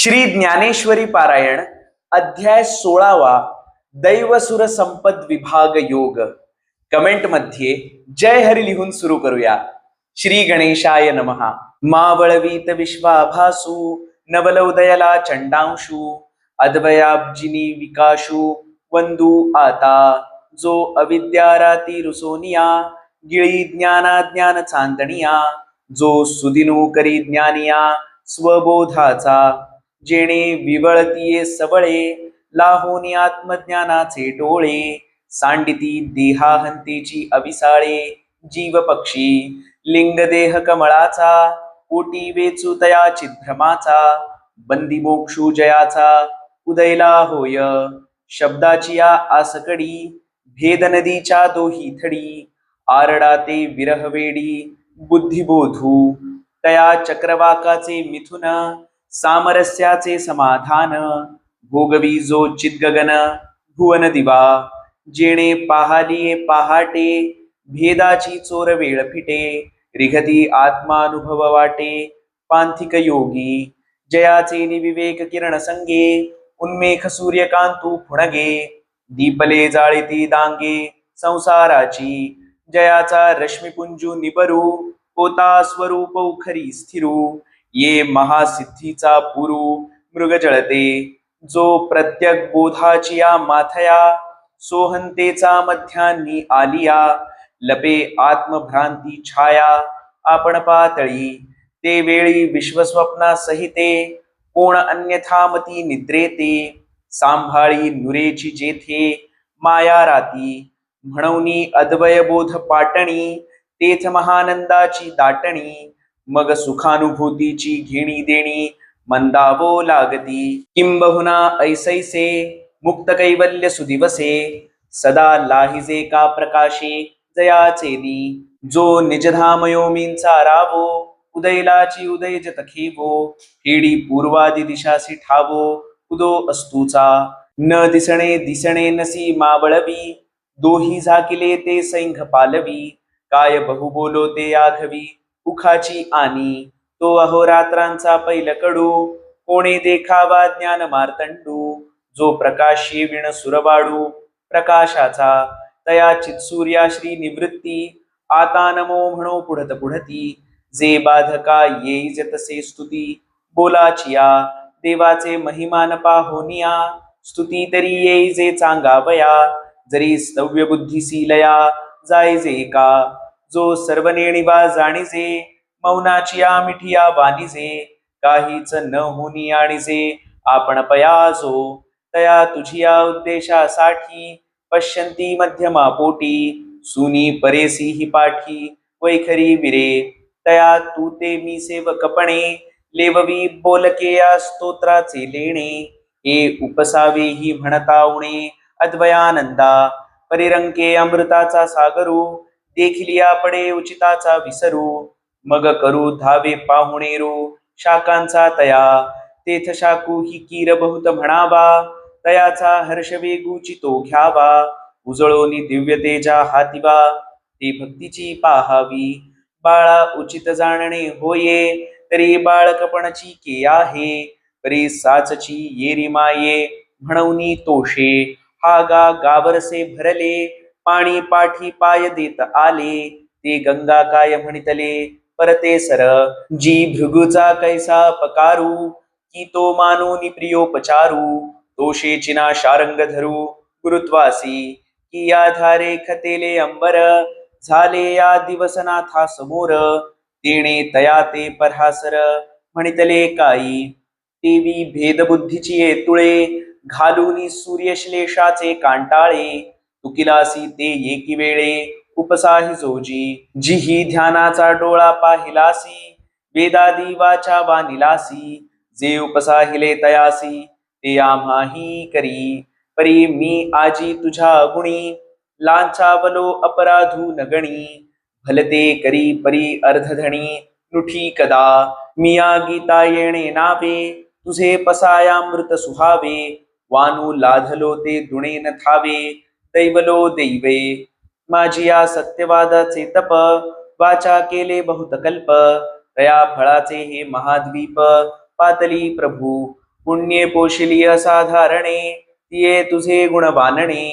श्री ज्ञानेश्वरी पारायण अध्याय 16वा दैवसुर संपद विभाग योग. कमेंट मध्ये जय हरी लिहून सुरू करूया. श्री गणेशाय नमः. मावळवीत विश्वाभासु नवल उदयला चंडांशु अद्वयाब्जिनी विकाशु वंदू आता जो अविद्याराती रुसोनिया गिळी ज्ञानाज्ञान चांदणिया जो सुदिनू करी ज्ञानिया स्वबोधाचा जेणे विवळतीये सबळे लाहोनी आत्मज्ञानाचे डोळे सांडिती देहाहंतेची अविसाळे जीव पक्षी लिंग देह कमळाचा कोटी वेचू तया चिद्भ्रमाचा बंदी मोक्षू जयाचा उदयला होय शब्दाची या आसकडी भेद नदीच्या दोही थडी आरडाते विरहवेडी बुद्धिबोधू तया चक्रवाकाचे मिथुन सामरस्याचे समाधान भोगवी जो चिद्गगन भुवन दिवा जेणे पाहालिये पहाटे भेदाची चोर वेळ फिटे रिघती आत्मानुभव वाटे पांथिक योगी जयाचे निविवेक किरण संगे उन्मेख सूर्यकांतू फुणगे दीपले जाळीती दांगे संसाराची जयाचा रश्मिपुंजू निबरू होता स्वरूप उखरी स्थिरू ये महासिद्धीचा पुरू मृग जळते जो प्रत्यक बोधाची या माथया सोहंतेचा मध्यान्नी आलिया लपे आत्मभ्रांती छाया आपण पातळी ते वेळी विश्वस्वप्ना सहिते कोण अन्यथामती निद्रेते सांभाळी नुरेची जेथे माया राती म्हणूनी अद्वय बोध पाटणी तेथ महानंदाची दाटणी मग सुखानुभूतीची घेणी देणी मंदावो लागती किंबहुना ऐसैसे मुक्त कैवल्य सुदिवसे सदा लाहिजे का प्रकाशे जयाचे दी जो निजधामयोमींचा रावो उदयलाची उदय जत खेवो हेडी पूर्वादी दिशासी ठावो उदो अस्तूचा न दिसणे दिसणे नसी मावळवी दोही झाकिले ते सैंघ पालवी काय बहु बोलो ते आघवी उखाची आनी तो अहोरात्रांचा पैल कडू कोणे देखावा ज्ञान मार्तंडू जो प्रकाशी विण सुरवाडू प्रकाशाचा तया चित्सूर्या श्री निवृत्ती आता नमो म्हणो पुढत पुढती जे बाधका येई जतसे स्तुती बोलाचिया देवाचे महिमान पाहोनिया स्तुती तरी येई जे चांगावया जरी स्तव्य बुद्धीशीलया जायजे का जो सर्वनेणिवा जाणीजे मौनाचिया मिठिया वानिजे काहीच न होनी आणिजे आपण पयाजो तया तुझिया उद्देशासाठी पश्यंती मध्यमा पोटी सुनी परेसी ही पाठी वैखरी विरे तया तू ते मी सेवकपणे लेववी बोलके या स्तोत्राचे लेणे हे उपसावे ही म्हणता उणे अद्वयानंदा परिरंके अमृताचा सागरू देखिलिया पडे उचिताचा विसरू मग करू धावे पाहुणेरू शाकांचा तया तेथ शाकू ही कीर बहुत म्हणावा तयाचा हर्ष वेगूची तो घ्यावा उजळोनी दिव्य तेजा हातिवा ते भक्तीची पाहावी बाळा उचित जाणणे होये तरी बाळकपणची के आहे परी साचची येरी माये म्हणूनी तोषे हा गावरसे भरले पाणी पाठी पाय देत आले ते गंगा काय म्हणितले परते सर जी भृगुचा कैसा पकारू की तो मानोनी प्रियोपचारू तोषे चिना शारंग धरू गुरुत्वासी की या धारे खतेले अंबर झाले या दिवसनाथा समोर तेणे तया ते परहासर म्हणितले काई तेवी भेदबुद्धीची तुळे घालूनी सूर्यश्लेषाचे कांटाळे तुकिलासी ते एकी वेळे उपसाही जोजी जिही ध्यानाचा डोळा पाहिलासी वेदादी वाचा वानिलासी जे उपसाहिले तयासी ते आम्हाही करी परी मी आजी तुझ्या गुणी लांचावलो अपराधू नगणी भलते करी परी अर्धधणी नुठी कदा मिया गीता येणे नावे तुझे पसायामृत सुहावे वानू लाधलो ते दुणे न थावे दैवलो दैवे माझी या सत्यवादाचे तप वाचा केले बहुत कल्प तया फळाचे हे महाद्वीप पातली प्रभू पुण्ये पोशिली असाधारणे, तिये तुझे गुण बाणणे,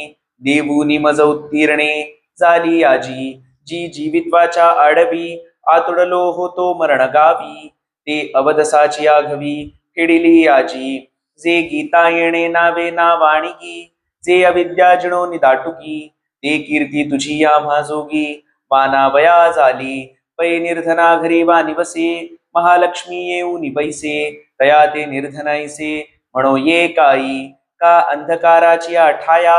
देवूनी मज उत्तीर्णे, झाली आजी जी जीवित्वाच्या आडवी, आतुडलो होतो मरण गावी, ते अवदसाची आघवी, खेडिली आजी जे गीता येणे नावे नावाणिगी, जे अविद्या जिणो निदाटुकी, ते कीर्ती तुझी या भाजोगी, वानावया झाली पै निर्धना घरी वाणी बसे, महालक्ष्मी येऊनी पैसे, तया ते निर्धनाईसे, म्हणो ये काई का अंधकाराची आठाया,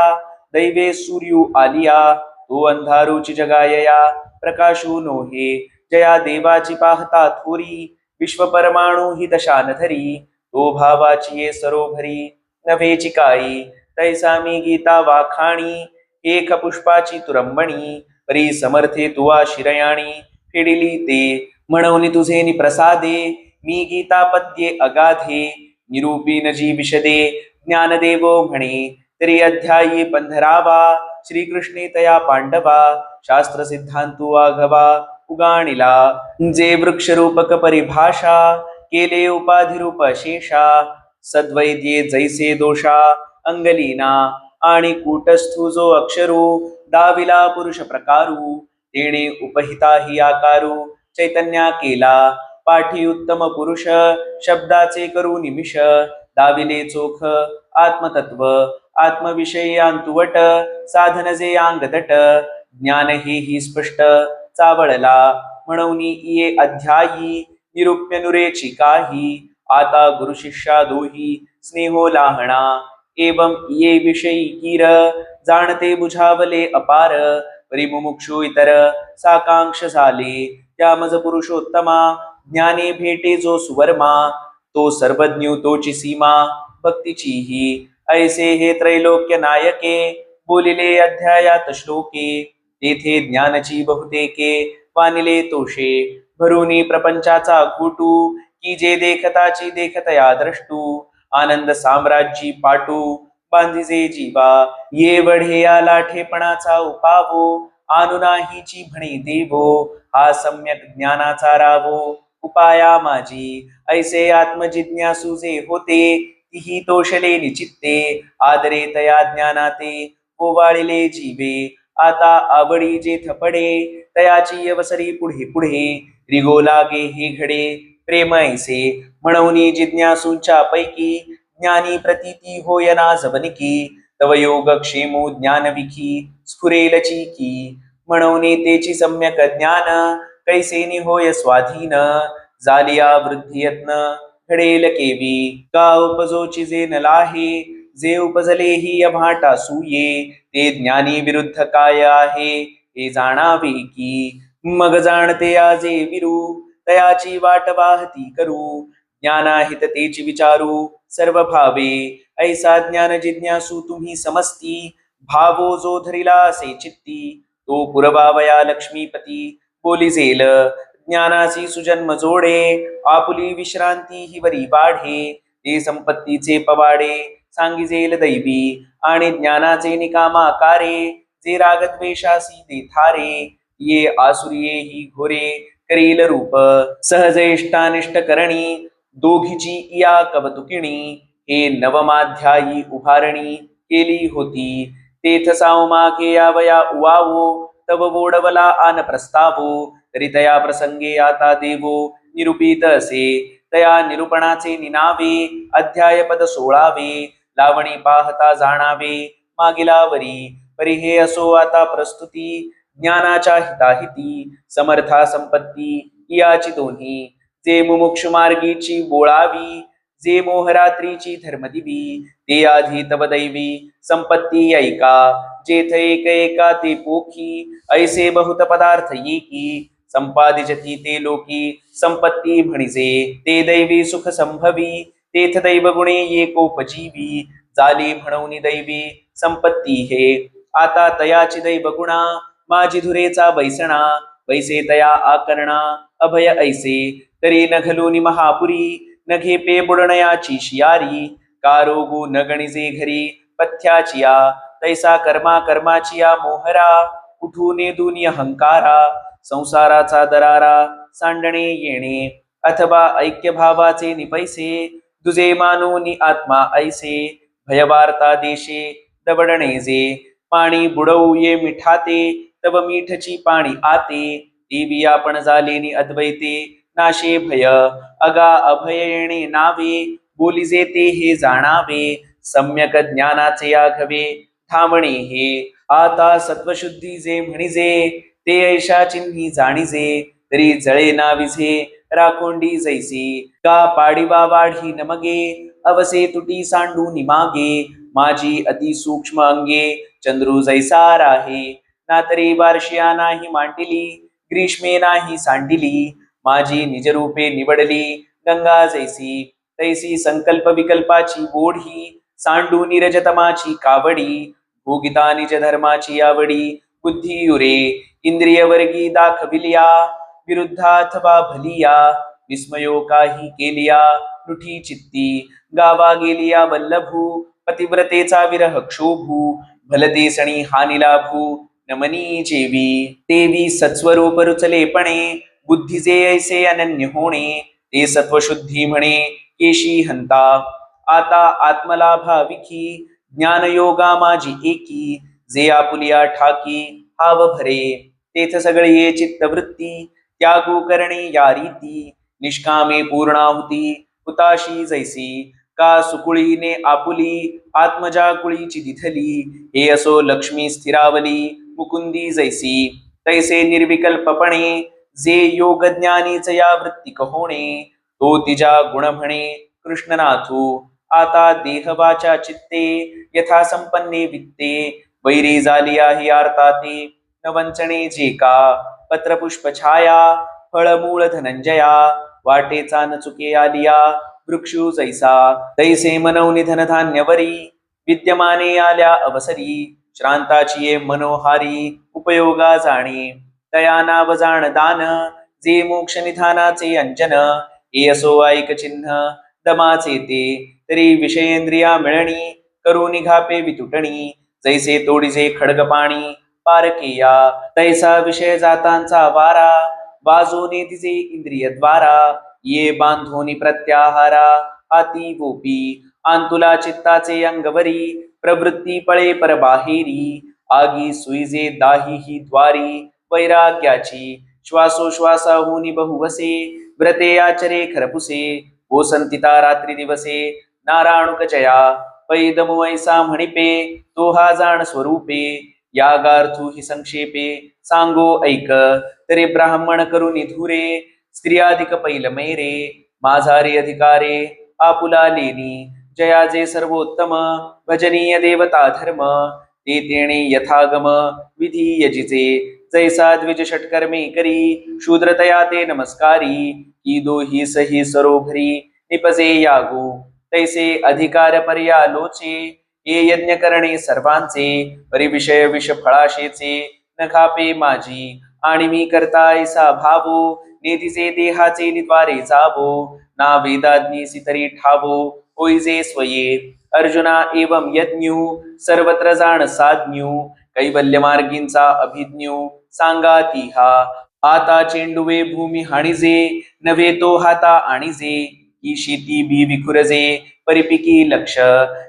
दैवे सूर्यू आलिया, तो अंधारूची जगायया, प्रकाशू नोहे, जया देवाची पाहता थोरी, विश्व परमाणू ही दशान धरी, तो भावाची ये सरोभरी, नभेची काई तैसा मी गीता वाखाणी, एक पुष्पाची तुरंबणी, परी समर्थे तुवा शिरयाणी, फेडिली ते म्हणून तुझे निप्रसादे, मी गीता पद्ये अगाधे, निरूपीन जी विशदे, ज्ञानदेवो म्हणे, तरी अध्यायी 15वा, श्रीकृष्णे तया पांडवा, शास्त्र सिद्धांतू आघवा, उगाणिला, जे वृक्षरूपक परिभाषा, केले उपाधिरूप शेषा, सद्वैद्ये जैसे दोषा, अंगलीना आणि कूटस्थू जो अक्षरू, दाविला पुरुष प्रकारू, तेणे उपहिता ही आकारू, चैतन्या केला, पाठी उत्तम पुरुष, शब्दाचे करू निमिष, दाविले चोख आत्मतत्व, आत्मविषयी अंतुवट, साधन जे अंगदट, ज्ञान हे स्पष्ट चावळला, म्हणून ये अध्यायी, निरूप्य नुरेची काही, आता गुरु शिष्या दोही, स्नेहो लाहणा, एवं ये विषयी कीर, जाणते बुझावले अपार, परिमुमुक्षु इतर साकांक्ष झाले, त्यामज पुरुषोत्तमा, ज्ञाने भेटे जो सुवर्मा, तो सर्वज्ञ तोची सीमा, भक्तीची ही, ऐसे हे त्रैलोक्य नायके, बोलिले अध्यायात श्लोके, तेथे ज्ञानची बहुतेके, वानिले तोषे, भरुनी प्रपंचाचा कुटू, की जे देखताची देखतया द्रष्टू, आनंद साम्राज्यी पाटू, बांधिजे जीवा, ये वढे या लाठेपणाचा उपावो, अनुनाहीची म्हणे देवो, हा सम्यक ज्ञानाचा रावो, उपाया माझी, ऐसे आत्मजिज्ञासू जे होते, तिही तोषले निचित्ते, आदरे तया ज्ञानाते, ओवाळिले जीवे, आता आवडी जे थपडे, तयाची अवसरी पुढे पुढे, रिगो लागे हे घडे, प्रेम ऐसे, म्हणून जिज्ञासूंच्या पैकी, ज्ञानी प्रतीती होय ना जवनिकी, तव योग क्षेमो ज्ञानविखी, स्फुरेलची की, म्हणून तेची सम्यक ज्ञान, कैसेनी होय स्वाधीन, जालिया वृद्धी यत्न, घडेल केवी, का उपजोची जे नलाहे, जे उपजले ही अभाटा सूये, ते ज्ञानी विरुद्ध काय आहे, हे जाणावे की, मग जाणते आजे विरू, तयाची वाट वाहती करू, ज्ञानाहित तेची विचारू, सर्व भावे, ऐसा ज्ञान जिज्ञासू तुम्ही समस्ती, भावो जो धरिला असे चित्ती, तो पुरवावया लक्ष्मीपती, बोलिजेल ज्ञानाची सुजन्म जोडे, आपुली विश्रांती ही वरी वाढे, ते संपत्तीचे पवाडे, सांगिजेल दैवी, आणि ज्ञानाचे निकामाकारे, जे रागद्वेषासी ते थारे, ये आसुरिये ही घोरे, करील रूप, सहजेष्टानिष्ट करणी, दोघीची या कवतुकिणी, हे नवमाध्यायी उभारणी, केली होती, तेथ सावमागे यावया उवावो, तव वोडवला आन प्रस्तावो, तरी तया प्रसंगे आता देवो, निरूपित असे, तया निरूपणाचे निनावे, अध्याय पद 16वे, लावणी पाहता जाणावे, मागिलावरी, परी हे असो आता प्रस्तुती, ज्ञानाच्या हिताहिती, समर्था संपत्ती याची दोन्ही, जे मुमुक्षु मार्गीची बोळावी, जे मोहरात्रीची धर्मदिवी, ते आधी तव दैवी, संपत्ती ऐका, जेथ एक एका ते पोखी, ऐसे बहुत पदार्थ येकी, संपादिजती ते लोकी, संपत्ती म्हणिजे, ते दैवी सुख संभवी, तेथ दैवगुणे येकोपजीवी, झाली म्हणून दैवी, संपत्ती हे, आता तयाची दैवगुणा, माझी धुरेचा बैसणा, वैसे तया आकरणा, अभय ऐसे, तरी न घलोनी महापुरी, न घेपे बुडणयाची शियारी, कारोगू न गणिजे घरी, पथ्याचिया, तैसा कर्मा कर्माचिया मोहरा, कुठूने दुनी अहंकारा, संसाराचा दरारा, सांडणे येणे, अथवा ऐक्य भावाचे निपैसे, तुझे मानोनी आत्मा ऐसे भयवार्ता देशे दबडणे जे पाणी बुडवू ये मिठाते तव मीठची पाणी आते देवी आपण झालेनी अद्वैते नाशे भय अगा अभय येणे नावे बोलिजे ते हे जाणावे सम्यक ज्ञानाचे आघवे थांबणे हे आता सत्वशुद्धी जे म्हणिजे ते ऐशा चिन्ही जाणिजे तरी जळे ना विझे राखोंडी जैसी का पाडिवा वाढी नमगे अवसे तुटी सांडू निमागे माझी अति सूक्ष्म अंगे चंद्रू जैसा राहे ना तरी वार्षिया नाही मांडिली ग्रीष्मे नाही सांडिली माझी निजरूपे निवडली गंगा जैसी तैसी संकल्प विकल्पाची ओढी सांडू निरजतमाची कावडी भोगिता निज धर्माची आवडी बुद्धी उरे इंद्रिय वर्गी दाखविलिया विरुद्धाथवा भलिया विस्मयो काही केलिया लुठी चित्ती गावा गेलिया वल्लभू पतिव्रतेचा विरह क्षोभू भलते सणी हानी लाभू नमनी जेवी देवी सत्स्वरूप रुचलेपणे बुद्धीचे ऐसे अनन्य होणे ते सत्वशुद्धी म्हणे केशी हंता आता आत्मलाभा विखी ज्ञानयोगा माझी एकी जे आपुलिया ठाकी हाव भरे तेथ सगळे चित्तवृत्ती त्यागू करणे या रीती निष्कामे पूर्णाहुती हुताशी जैसी का सुकुळीने आपुली आत्मजाकुळीची दिथली हे असो लक्ष्मी स्थिरावली मुकुंदी जैसी तैसे निर्विकल्पपणे जे योग ज्ञानीच या वृत्ती कहोणे तो तिजा गुण म्हणे कृष्णनाथू आता देहवाचा चित्ते यथा संपन्ने वित्ते वैरी झाली आहे आर्ताते न वंचणे जे का पत्रपुष्प छाया फळमूळ धनंजया वाटेचा न चुके आलिया वृक्षू जैसा तैसे मनवनी धनधान्यवरी विद्यमाने आल्या अवसरी श्रांताची ये मनोहारी उपयोगा जाणे तया नाव जाण दान जे मोक्ष निधानाचे अंजन हे असो ऐक चिन्ह दमाचे ते तरी विषयेंद्रिया मिळणी करू निघापे वितुटणी जैसे तोडीजे खडग पाणी पारकेया तैसा विषय जातांचा वारा वाजोने तिचे इंद्रिय द्वारा ये बांधोनी प्रत्याहारा हाती गोपी आंतुला चित्ताचे अंगवरी प्रवृत्ती पळे परबाहेरी आगी सुईजे दाही ही द्वारी वैराग्याची श्वासोश्वासाहुनी बहुवसे व्रते आचरे खरपुसे ओसंतिता रात्री दिवसे नारायणुक जया पैदमु ऐसा म्हणिपे तो हा जाण स्वरूपे यागार्थू हि संक्षेपे सांगो ऐक तरी ब्राह्मण करुनी धुरे स्त्रियाधिक पैल मैरे माझारे अधिकारे आपुला लेनी जयाजे सर्वोत्तम भजनीय देवता धर्म ते तेणे यथागम विधी यजिचे जैसा द्विज षटकर्मे करी शूद्रतया ते नमस्कारी की दोही सही सरोभरी निपजे यागो तैसे अधिकार पर्यालोचे ये यज्ञ करणे सर्वांचे परिविषय विष फळाशेचे न खापे माझी आणि मी करता ऐसा भावो नेतीचे देहाचे निद्वारे जावो ना वेदाज्ञेसी तरी ठावो होईजे स्वये अर्जुना एवं यज्ञू सर्वत्र जाण साज्ञू कैवल्य मार्गींचा अभिज्ञू सांगा तिहा आता चेंडुवे भूमी हाणिजे नव्हे तो हाता आणिजे ही शेती बी विखुरजे परिपिकी लक्ष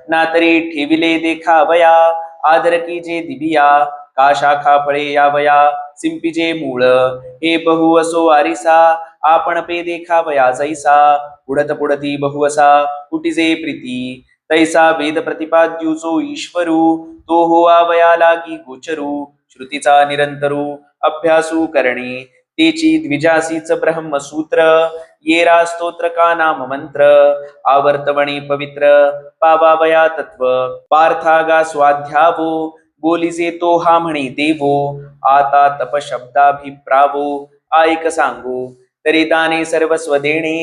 ना तरी ठेविले देखावया आदर की जे दिबिया का शाखा फळे यावया सिंपिजे मूळ हे बहु असो आरिसा आपण पे देखावया जैसा पुढत पुढती बहुअसा कुटिजे प्रीती तैसा वेद प्रतिपाद्यू जो ईश्वरू तो हो आवया लागी गोचरू श्रुतीचा निरंतरू अभ्यासू करणे तेची द्विजासीच ब्रह्मसूत्र येरा स्तोत्र का नाम मंत्र आवर्तवणी पवित्र पावावया तत्व पार्थागा स्वाध्यावो बोलिजे तो हा म्हणे देवो आता तप शब्दाभिप्रावो ऐक सांगो तरी दाने सर्वस्व देणे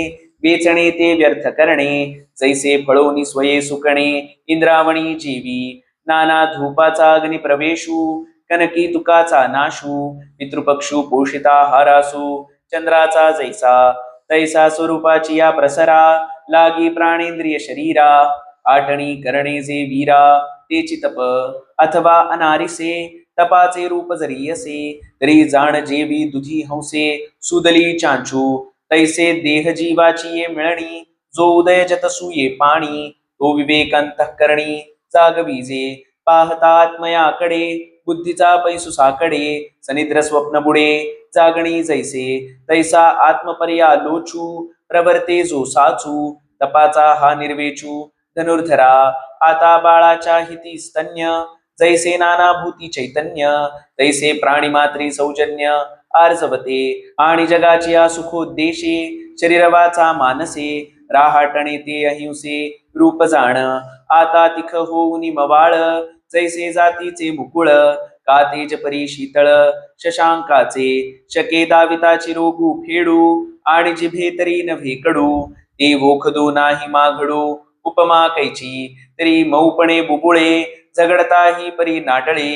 वेचणे ते व्यर्थ करणे जैसे फळोनी स्वये सुकणे इंद्रावणी जीवी नाना धूपाचा अग्नि प्रवेशू कनकी तुकाचा नाशू पितृपक्षू पोषिता हारासू चंद्राचा जैसा तैसा स्वरूपाची या प्रसरा लागी प्राणेंद्रिय शरीरा आठणी करणे जे वीरा तेची तप अथवा अनारिसे तपाचे रूप जरी असे तरी जाण जेवी दुधी हंसे सुदली चांचू तैसे देह जीवाची ये मिळणी जो उदय जतसूये पाणी तो विवेक अंतःकरणी जागविजे पाहता आत्मयाकडे बुद्धीचा पैसुसाकडे सनिद्र स्वप्न बुडे जागणी जैसे तैसा आत्मपर्या लोचू प्रवर्ते जो साचू तपाचा हा निर्वेचू धनुर्धरा आता बाळाच्या हिती स्तन्य जैसे नानाभूती चैतन्य तैसे प्राणी मात्री सौजन्य आर्जवते आणि जगाची सुखोद्देशे शरीरवाचा मानसे राहाटणे ते अहिंसे रूप जाण आता तिख होऊनी मवाळ जैसे जातीचे मुकुळ का तेज परी शीतळ शशांकाचे शके दाविताची रोगू फेडू आणि जिभे तरी नव्हे कडू ते वोखदो नाही माघडू उपमा कैची तरी मऊपणे बुबुळे झगडताही परी नाटळे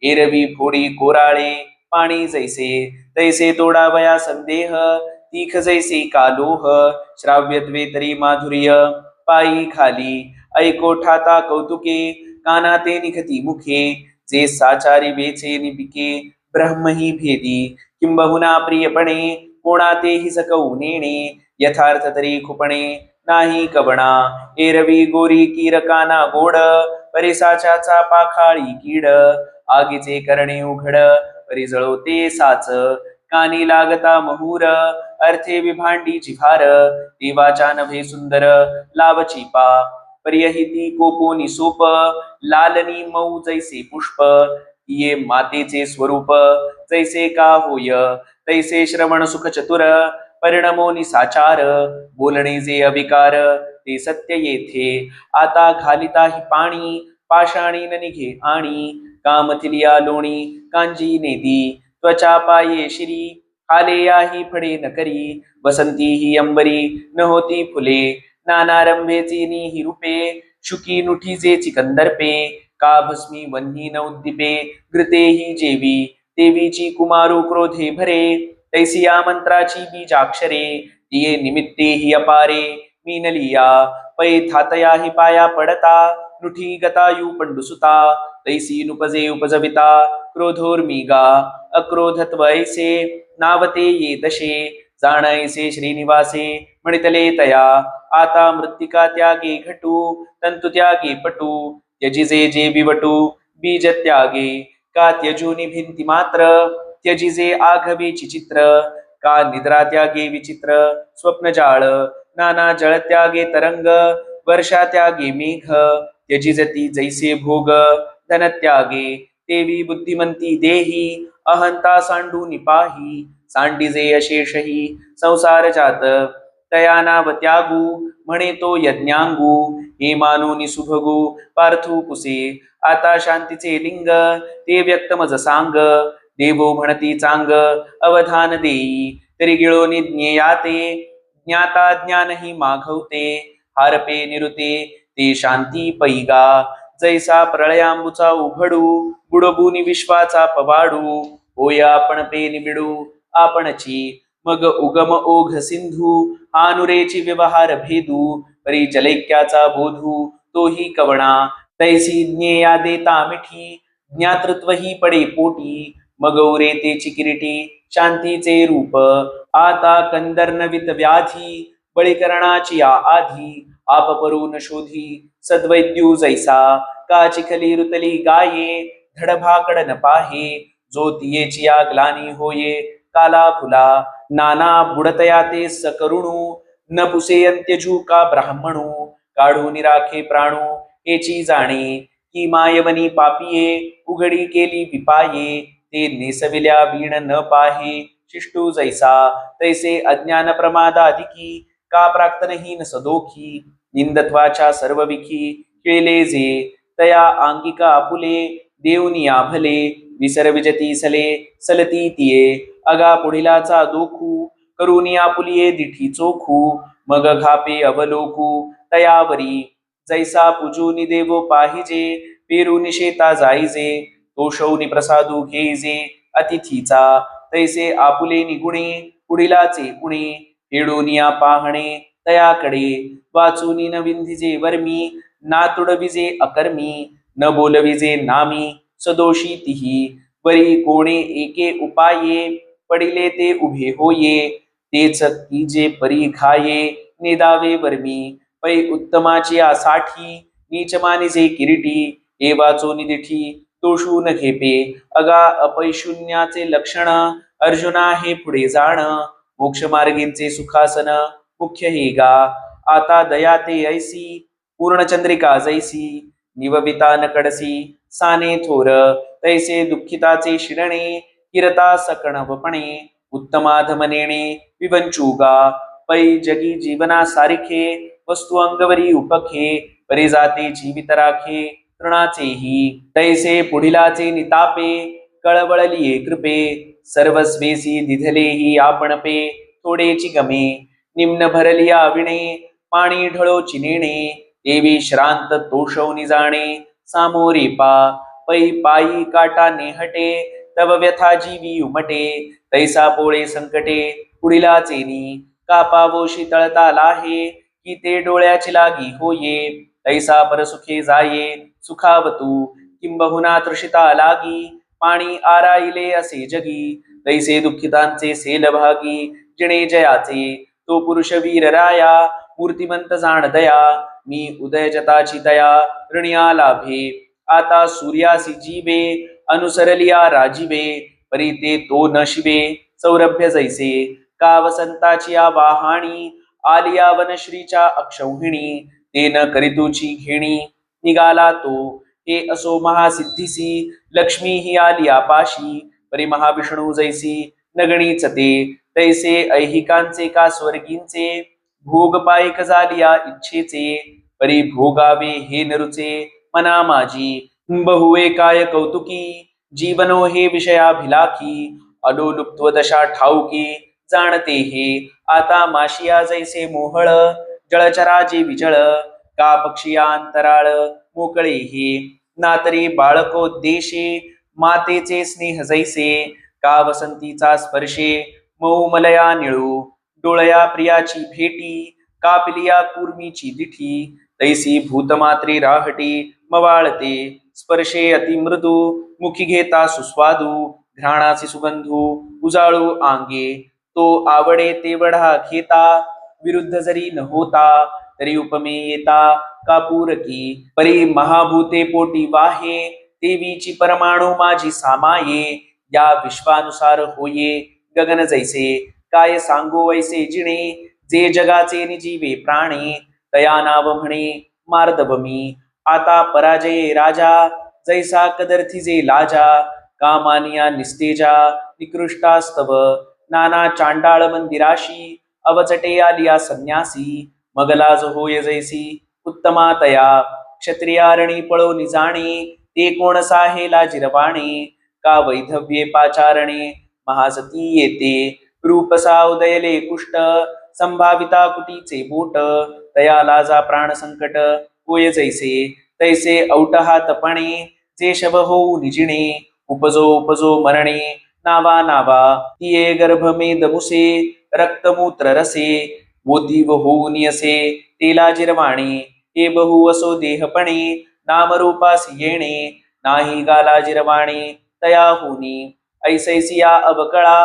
एरवी फोडी कोराळे पाणी जैसे तैसे तोडावया संदेह तीख जैसे कालोह श्राव्यत्वे तरी माधुर्य पायी खाली ऐको ठाता कौतुके कानाते निखती मुखे जे साचारी वेचे निपिके ब्रह्मही भेदी किंबहुना प्रियपणे कोणातेही सकवू नेणे यथार्थ तरी खुपणे नाही कवणा एरवी गोरी कीरकाना गोड परिसाच्याचा पाखाळी कीड आगीचे करणे उघड परी जळवते साच कानी लागता महूर अर्थे विभांडी जिव्हार देवाच्या नभे सुंदर लावची पा पर्यहिती कोपोनी सोप लालनी मऊ जैसे पुष्प ये मातेचे स्वरूप जैसे का होय तैसे श्रवण सुख चतुर परिणमो निसाचार बोलणे जे अविकार ते सत्य येथे आता घालिताही पाणी पाषाणी न निघे आणि कामथिलिया लोणी कांजी नेदी त्वचा पाये शिरी खाले याही फडे न करी वसंती ही अंबरी न होती फुले नानारंभेची ही रूपे शुकी नुठीजे चिकंदर्पे का भस्मी वन्ही न उद्दीपे घृते ही जेवी देवीची कुमारू क्रोधे भरे तैसिया मंत्राची बीजाक्षरे तिये निमित्ते ही अपारे मीनलिया पै थातया ही पाया पडता नुठी गतायू पंडुसुता तैसी नुपजे उपजविता क्रोधोर्मीगा अक्रोधत्व ऐसे नावते ये दशे जाणैसे श्रीनिवासे म्हणितले तया आता मृत्तिका त्यागे घटू तंतु त्यागे पटू त्यजिजे जे विवटू बीज त्यागे का त्यजूनि भिंती मात्र त्यजिजे आघवेची चित्र का निद्रा त्यागे विचित्र स्वप्न जाळ नाना जळ त्यागे तरंग वर्षा त्यागे मेघ त्यजिजती जैसे भोग धन त्यागे देवी बुद्धिमंती देही अहंता सांडू निपाही सांडिजे अशेषही संसार जात तया नाव त्यागू म्हणे तो यज्ञांगू हे मानूनि सुभगू पार्थू पुसे आता शांतीचे लिंग ते व्यक्त मज सांग देवो म्हणती चांग अवधान देई तरी गिळोनी ज्ञेयाते ज्ञाता ज्ञानही माघवते हारपे निरुते ते शांती पैगा जैसा प्रळयांबुचा उघडू बुडबुनी विश्वाचा पवाडू होया आपण पे निबिडू आपणची मग उगम ओघ सिंधू आनुरेची व्यवहार भेदू परी जलैक्याचा बोधू तोही कवणा तैसी ज्ञेया देता मिठी ज्ञातृत्व ही पडे पोटी मग उरे तेची किरीटी शांतीचे रूप आता कंदर्नवित व्याधी बळीकरणाची आधी आपपरून शोधी सद्वैद्यू जैसा का चिखली रुतली गाये धडभाकड न पाहे जो तियेची ग्लानी होये काला फुला नाना बुडतया ते सकरुणू न पुसे अंत्यजू का ब्राह्मणू काढू निराखे प्राणू हेची जाणे की मायवनी पापिये उघडी केली विपाये ते नेसविल्या वीण न पाहे शिष्टू जैसा तैसे अज्ञान प्रमादाधिकी का प्राक्तनही न सदोखी निंदत्वाच्या सर्व विखी केले जे तया आंगिका आपुले देवनी आभले विसर विजती सले सलती तिये अगा पुढिलाचा दोखू करुनी आपुलिये दिठी चोखू मग घापे अवलोकू तयावरी जैसा पूजूनी देवो पाहिजे पेरुनी शेता जाईजे तोषौनी प्रसादू घेईजे अतिथीचा तैसे आपुले निगुणे पुढिलाचे उणे हेडोनिया पाहणे तयाकडे वाचूनी न विंधिजे वर्मी ना तुडविजे अकर्मी न बोलविजे नामी सदोषी तिही वरी कोणे एके उपाये पडिले ते उभे होये तेच की जे परी घाये नेदावे वर्मी पै उत्तमाची आसाठी नीच मानिसे किरीटी एवाचो निदिठी तोषू न घेपे अगा अपैशून्याचे लक्षण अर्जुना हे पुढे जाण मोक्ष मार्गींचे सुखासन मुख्य हे गा आता दया ते ऐसी पूर्णचंद्रिका जैसी निवबिता न कडसी साने थोर तैसे दुःखिताचे शिरणे किरता सकणवपणे उत्तमाधमनेणे विवंचुगा पै जगी जीवना सारिखे वस्तू अंगवरी उपखे परे जाते जीवित राखे तृणाचेही तैसे पुढिलाचे नितापे कळवळलिये कृपे सर्वस्वेसी दिधलेही आपणपे थोडेची गमे निम्न भरलिया विणे पाणी ढळो चिनेणे देवी श्रांत तोषवनी जाणे सामोरे पा पै पायी काटा नेहटे तव व्यथा जीवी उमटे तैसा पोळे संकटे पुढिला चेनी कापावो शीतळता लाहे की ते डोळ्याची लागी होये तैसा परसुखे जाये सुखावतू किंबहुना तृषिता लागी पाणी आराईले असे जगी तैसे दुःखितांचे सेल भागी जिणे जयाचे तो पुरुष वीर राया मूर्तिमंत जाण दया मी उदय जताची दया ऋणिया लाभे आता सूर्यासी जीवे अनुसरलिया राजीवे परी ते तो न शिवे सौरभ्य जैसे का वसंताची वाहाणी आलिया वनश्रीच्या अक्षौहिणी ते न करितुची घेणी निघाला तो हे असो महासिद्धीसी लक्ष्मी ही आलिया पाशी परी महाविष्णू जैसी नगणीच ते तैसे ऐहिकांचे का स्वर्गींचे भोग पायक झालिया इच्छेचे परी भोगावे हे नरुचे मना माझी बहुवे काय कौतुकी जीवनो हे विषयाभिलाखी अलोलुप्त्व दशा ठाऊकी जाणते हे आता माशिया जैसे मोहळ जळचराजे विजळ का पक्षिया अंतराळ मोकळे हे नातरी बाळको देशे मातेचे स्नेह जैसे का वसंतीचा स्पर्शे मऊमलया निळू डोळया प्रियाची भेटी कापिलिया कुर्मीची दिठी तैसी भूतमात्री राहटी मवाळते स्पर्शे अतिमृदू मुखी घेता सुस्वादू घ्राणाचे सुगंधू उजाळू आंगे तो आवडे तेवढा घेता विरुद्ध जरी न होता तरी उपमे येता कापूरकी परी महाभूते पोटी वाहे देवीची परमाणू माझी सामाये या विश्वानुसार होये गगन जैसे काय सांगो वैसे जिणे जे जगाचे निजीवे प्राणे तया नाव म्हणे मार्दवमी आता पराजये राजा जैसा कदर्थिजे लाजा कामानिया निस्तेजा निकृष्टास्तव नाना चांडाळ मंदिराशी अवचटे आलिया संन्यासी मगलाज होय जैसी उत्तमा तया क्षत्रियारणी पळो निजाणे ते कोण साहेला जिरवाणे का वैधव्ये पाचारणे महासती येते रूपसा उदयले कुष्ट संभाविता कुटीचे बोट तया लाजा प्राण संकट होय जैसे तैसे औटहा तपणे जे शव होऊ निजिणे उपजो उपजो मरणे नावा नावा तिये गर्भमे दमुसे रक्तमूत्र रसे मोतीव होऊन यसे तेला जिरवाणे हे बहु असो देहपणे नामरूपासी येणे नाही गाला जिरवाणे तया होनी ऐसैसिया अवकळा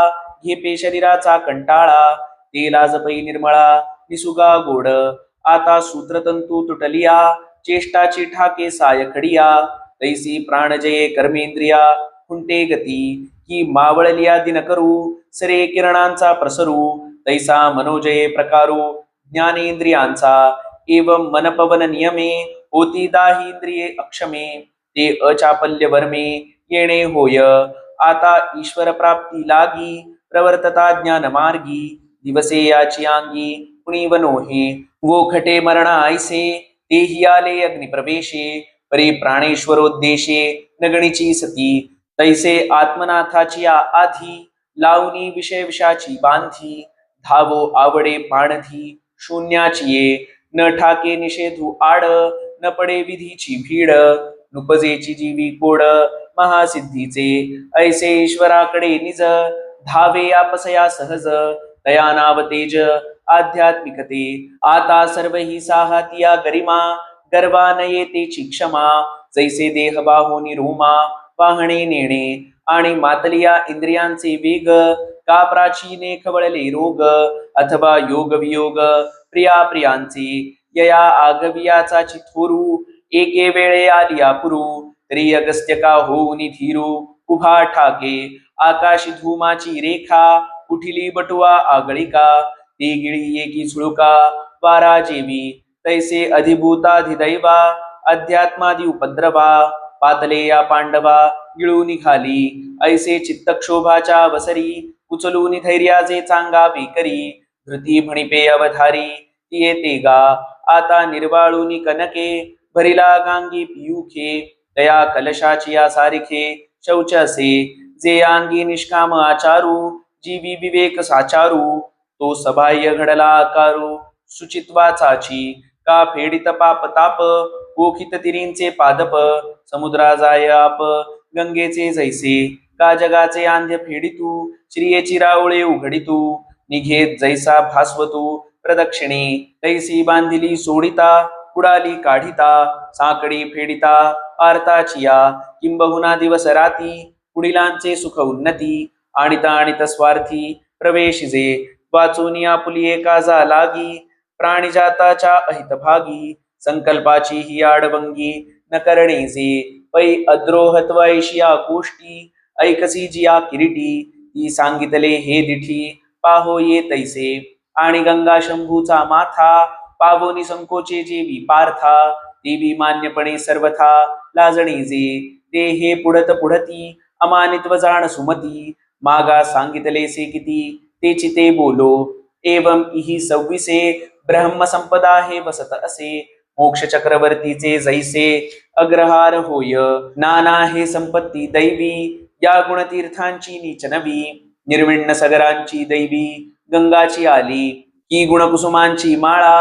घेपे शरीराचा कंटाळा तेला जपई निर्मळा निसुगा गोड आता सूत्रतंतू तुटलिया चेष्टाची ठाके सायखडिया तैसी प्राणजये कर्मेंद्रिया खुंटे गती की मावळलिया दिन करू सरे किरणांचा प्रसरू तैसा मनोजये प्रकारू ज्ञानेंद्रियांचा एवं मनपवन नियमे होती दाही इंद्रिये अक्षमे ते अचापल्य वर्मे येणे होय आता ईश्वर प्राप्ती लागी प्रवर्तता ज्ञान मार्गी दिवसे याची अंगी कुणीवनोहे वो खटे मरण ऐसे तेही आले अग्निप्रवेशे परी प्राणेश्वरोद्देशे नगणीची सती तैसे आत्मनाथाची आधी लावणी विषय विषाची बांधी धावो आवडे पाणधी शून्याची ये न ठाके निषेधू आड न पडे विधीची भीड नुपजेची जीवी कोड महासिद्धीचे ऐसे ईश्वराकडे निज धावे आपसया सहज तया नाव तेज आध्यात्मिकते आता सर्व ही साहतिया गरिमा गर्वा न येतेची क्षमा जैसे देह बाहोनी रोमा वाहणे नेणे आणि मातलिया इंद्रियांचे वेग का प्राचीने खवळले रोग अथवा योग वियोग प्रिया प्रियांचे यया आगवियाचा चिथोरू एके वेळे आलिया पुरू तरी अगस्त्य का होऊन धीरू उभा ठाके आकाशी धूमाची रेखा उठिली बटुआ आगळिका ती गिळी एकी झुळुका वारा जेवी तैसे अधिभूताधिदैवा अध्यात्मादी उपद्रवा पातले या पांडवा गिळून निघाली ऐसे चित्तक्षोभाच्या अवसरी उचलून धैर्याचे चांगा बेकरी धृती म्हणिपे अवधारी ती येते गा आता निर्वाळूनी कनके भरिला गांगी पियुखे दया कलशाची या सारिखे शौच असे जे अंगी निष्काम आचारू जीवी विवेक साचारू तो सबाह्य घडला आकारू सुचित्वाचाची का फेडित पाप ताप ओखित तिरींचे पादप समुद्रा जाय आप गंगेचे जैसे का जगाचे आंध्य फेडितू श्रियेची रावळे उघडितू निघेत जैसा भास्वतू प्रदक्षिणे तैसी बांधिली सोडिता कुडाली काढिता साकडी फेडिता आर्ताचिया किंबहुना दिवस राती कुडिलांचे सुख उन्नती आणिता आणित स्वार्थी प्रवेश जे वाचून आपुली एका जा लागी प्राणिजाताच्या अहितभागी संकल्पाची ही आडवंगी न करणे जे पै अद्रोहत्व ऐशिया कोष्टी ऐकसी जिया किरीटी ती सांगितले हे दिठी पाहो ये तैसे आणि गंगा शंभूचा माथा पावोनी संकोचे जेवी पार्था देवी मान्यपणे सर्वथा लाजणी जे ते हे पुढत पुढती अमानित्व जाण सुमती मागा सांगितले से किती तेची ते बोलो एवं इही सव्वीसे ब्रह्म संपदा हे बसत असे मोक्ष चक्रवर्तीचे जैसे अग्रहार होय नाना हे संपत्ती दैवी या गुणतीर्थांची नीच नवी निर्विण्ण सगरांची दैवी गंगाची आली की गुणकुसुमांची माळा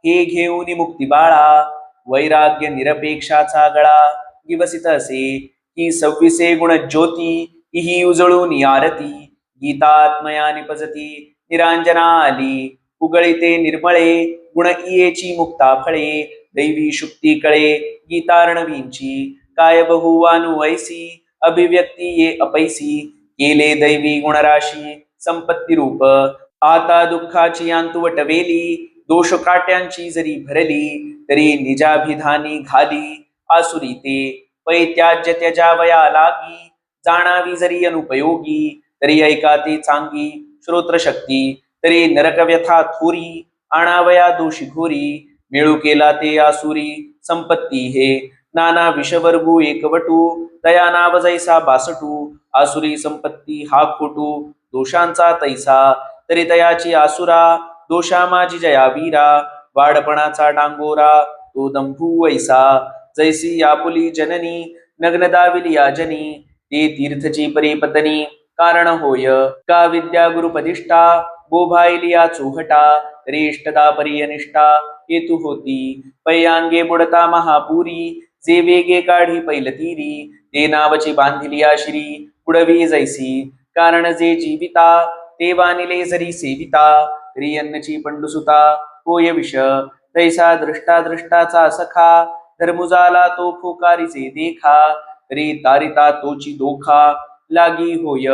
हे घेऊन मुक्ती बाळा वैराग्य निरपेक्षाचा गळा दिवसित असे की सव्वीसे गुण ज्योती ही उजळून आरती गीतात्मया निपजती निरांजना आली उगळीते निर्मळे गुण इयेची मुक्ता फळे दैवी शुक्ती कळे गीतार्णवींची काय बहुवानु ऐसी अभिव्यक्ती ये अपैसी केले दैवी गुणराशी संपत्ती रूप आता दुःखाची अंतुवट वेली दोष काट्यांची जरी भरली तरी निजाभिधानी घाली आसुरी ते पै त्याज्य त्यजावया लागी जाणावी जरी अनुपयोगी तरी ऐका ते चांगी श्रोत्र शक्ती तरी नरक व्यथा थोरी आणावया दोषी घोरी मिळू केला ते आसुरी संपत्ती हे नाना विषवर्गू एकवटू तया नाव जैसा बासटू आसुरी संपत्ती हा खोटू दोषांचा तैसा तरी तयाची आसुरा दोषा माझी जया वीरा वाडपणाचा डांगोरा तो दंभू ऐसा जैसी आपुली जननी नग्न दाविली याजनी ते तीर्थची परीपतनी कारण होय का विद्या गुरुपदिष्टा बोभायलिया चोहटा रेष्टदा परियनिष्ठा हेतू होती पैयांगे बुडता महापुरी जे वेगे काढी पैलतीरी ते नावची बांधिली आशिरी पुडवी जैसी कारण जे जीविता ते वानिले जरी सेविता रियन्नची पंडुसुता होय विष तैसा दृष्टा दृष्टाचा सखा धर्मुजाला तो फोकारीचे देखा तरी तारिता तोची दोखा लागी होय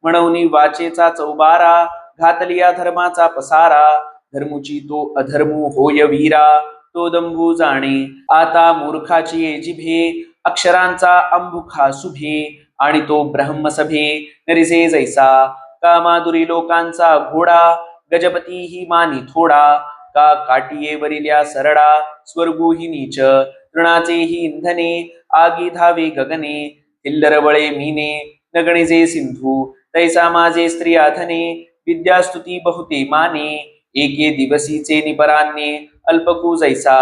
म्हणून वाचेचा चौबारा घातलिया धर्माचा पसारा धर्मुची तो अधर्मू होय वीरा तो दंभू जाणे आता मूर्खाची ये जिभे अक्षरांचा अंबुखा सुभे आणि तो ब्रह्मसभे नरिसे जैसा कामादुरी लोकांचा घोडा गजपती ही मानी थोडा का काटिये वरिल्या सरडा स्वर्गू ही नीच तृणाचे ही इंधने आगी धावे गगने हिल्लर बळे मीने नगणिजे सिंधू तैसा माझे स्त्रियाधने विद्यास्तुती बहुते माने एके दिवसीचे निपरान्ने अल्पकू जैसा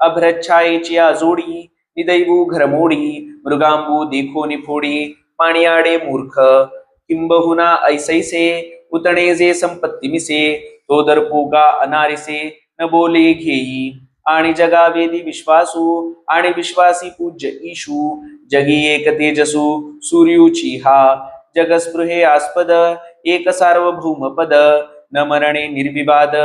अभ्रच्छायेची जोडी निदैवू घरमोडी मृगांबू देखो निफोडी पाणीआडे मूर्ख किंबहुना ऐसैसे उतणे जे संपत्ती मिसे तो दर्पोगा अनारिसे न बोले घेई आणि जगा वेदी विश्वासू आणि विश्वासी पूज्य ईशू जगी एक तेजसू सूर्यूची हा जगस्पृहे आस्पद एक सार्वभौम पद न मरणे निर्विवाद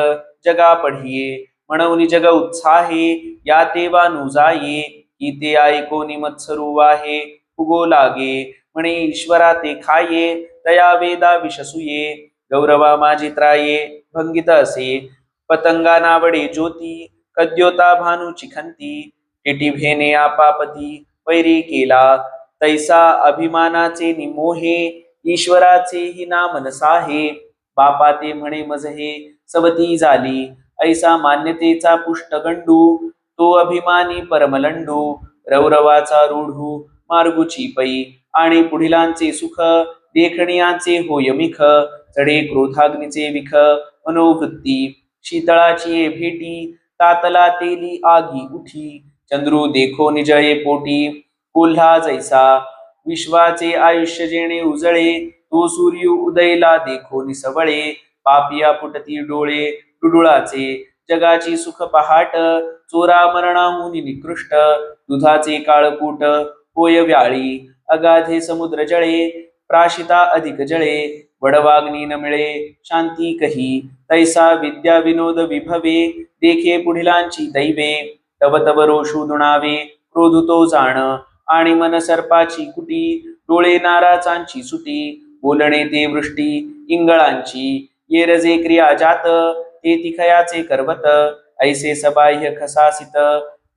जगा पढिये म्हणून जग उत्साहे या तेवा नुजाये की ते ऐकोनी मत्सरू वाहे उगो लागे म्हणे ईश्वरा ते खाये तया वेदा विशसूये गौरवा माझी त्राये भंगित असे पतंगा नावडे ज्योती कद्योता भानू चिखंती टिटिभेने आपापती वैरी केला तैसा अभिमानाचे निमोहे ईश्वराचे हि नाम नसाहे बापा ते म्हणे मज हे सवती झाली ऐसा मान्यतेचा पुष्टगंडू तो अभिमानी परमलंडू रौरवाचा रूढू मार्गुची पै आणि पुढिलांचे सुख देखणियाचे होय मिख चढे क्रोधाग्नीचे विख मनोवृत्ती शीतळाची भेटी तातला तेली आगी उठी चंद्रू देखो निजळे पोटी कोल्हा जैसा विश्वाचे आयुष्य जेणे उजळे तो सूर्य उदयला देखो निसवळे पापिया फुटती डोळे डुडुळाचे जगाची सुख पहाट चोरा मरणाहून निकृष्ट दुधाचे काळकूट होय व्याळी अगाधे समुद्र जळे प्राशिता अधिक जळे वडवाग्नी न मिळे शांती कही तैसा विद्या विनोद विभवे देखे पुढिलांची दैवे तव तव रोषू दुणावे क्रोधुतो जाण आणि मन सर्पाची कुटी डोळे नाराचांची सुटी बोलणे ते वृष्टी इंगळांची ये रजे क्रिया जात ते तिखयाचे करवत ऐसे सबाह्य खसासित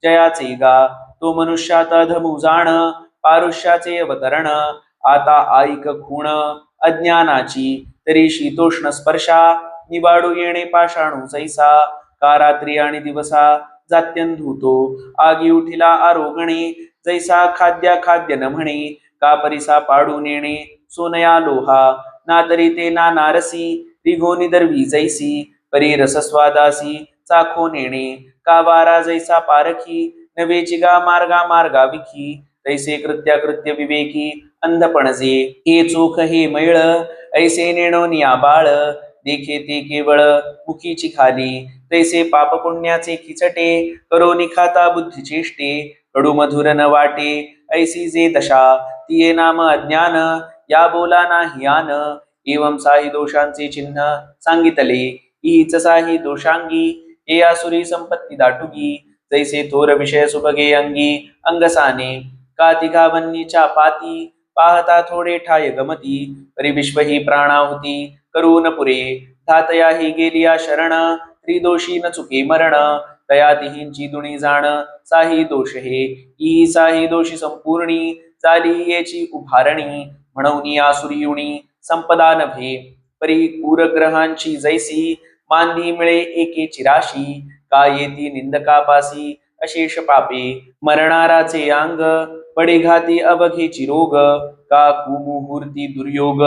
जयाचे गा तो मनुष्यात अधमु जाण पारुष्याचे अवतरण आता आईक खूण अज्ञानाची तरी शीतोष्ण स्पर्शा निबाडू येणे पाषाणू जैसा का रात्री आणि दिवसा जात्यंधुतो आगी उठिला आरोगणे जैसा खाद्य न म्हणे का परिसा पाडू नेणे सोनया लोहा ना तरी ते ना नारसी रिघोनी दरवी जैसी परी रसस्वादासी चाखो नेणे का वारा जैसा पारखी नवे चिगा मार्गा विखी तैसे कृत्य विवेकी अंधपणजे हे चोख हे मैळ ऐसे नेणो निया बाळ देखे ते केवळ मुखीची खाली तैसे पाप पुण्याचे खिचटे करो निखाता बुद्धी चेष्टे कडू मधुर न वाटे ऐसी जे दशा तिये नाम अज्ञान या बोला नाही आन एवं साही दोषांचे चिन्ह सांगितले हीच साही दोषांगी हे आसुरी संपत्ती दाटुगी जैसे थोर विषय सुभगे अंगी अंगसाने का तिघावन्नीच्या पाती पाहता थोडे ठाय गमती परी विश्व ही प्राणाहुती करून पुरे धातया ही गेलिया शरण त्रिदोषी न चुके मरण तया तिहींची दुणी जाण साही दोष हे ही साही दोषी संपूर्णी झाली येची उभारणी म्हणून आसुरी युणी संपदा नभे परी पूरग्रहांची जैसी मांदी मिळे एकेची राशी का येती निंदकापासी अशेष पापे मरणाराचे अंग पडे घाती अवघेची रोग का कुमुहूर्ती दुर्योग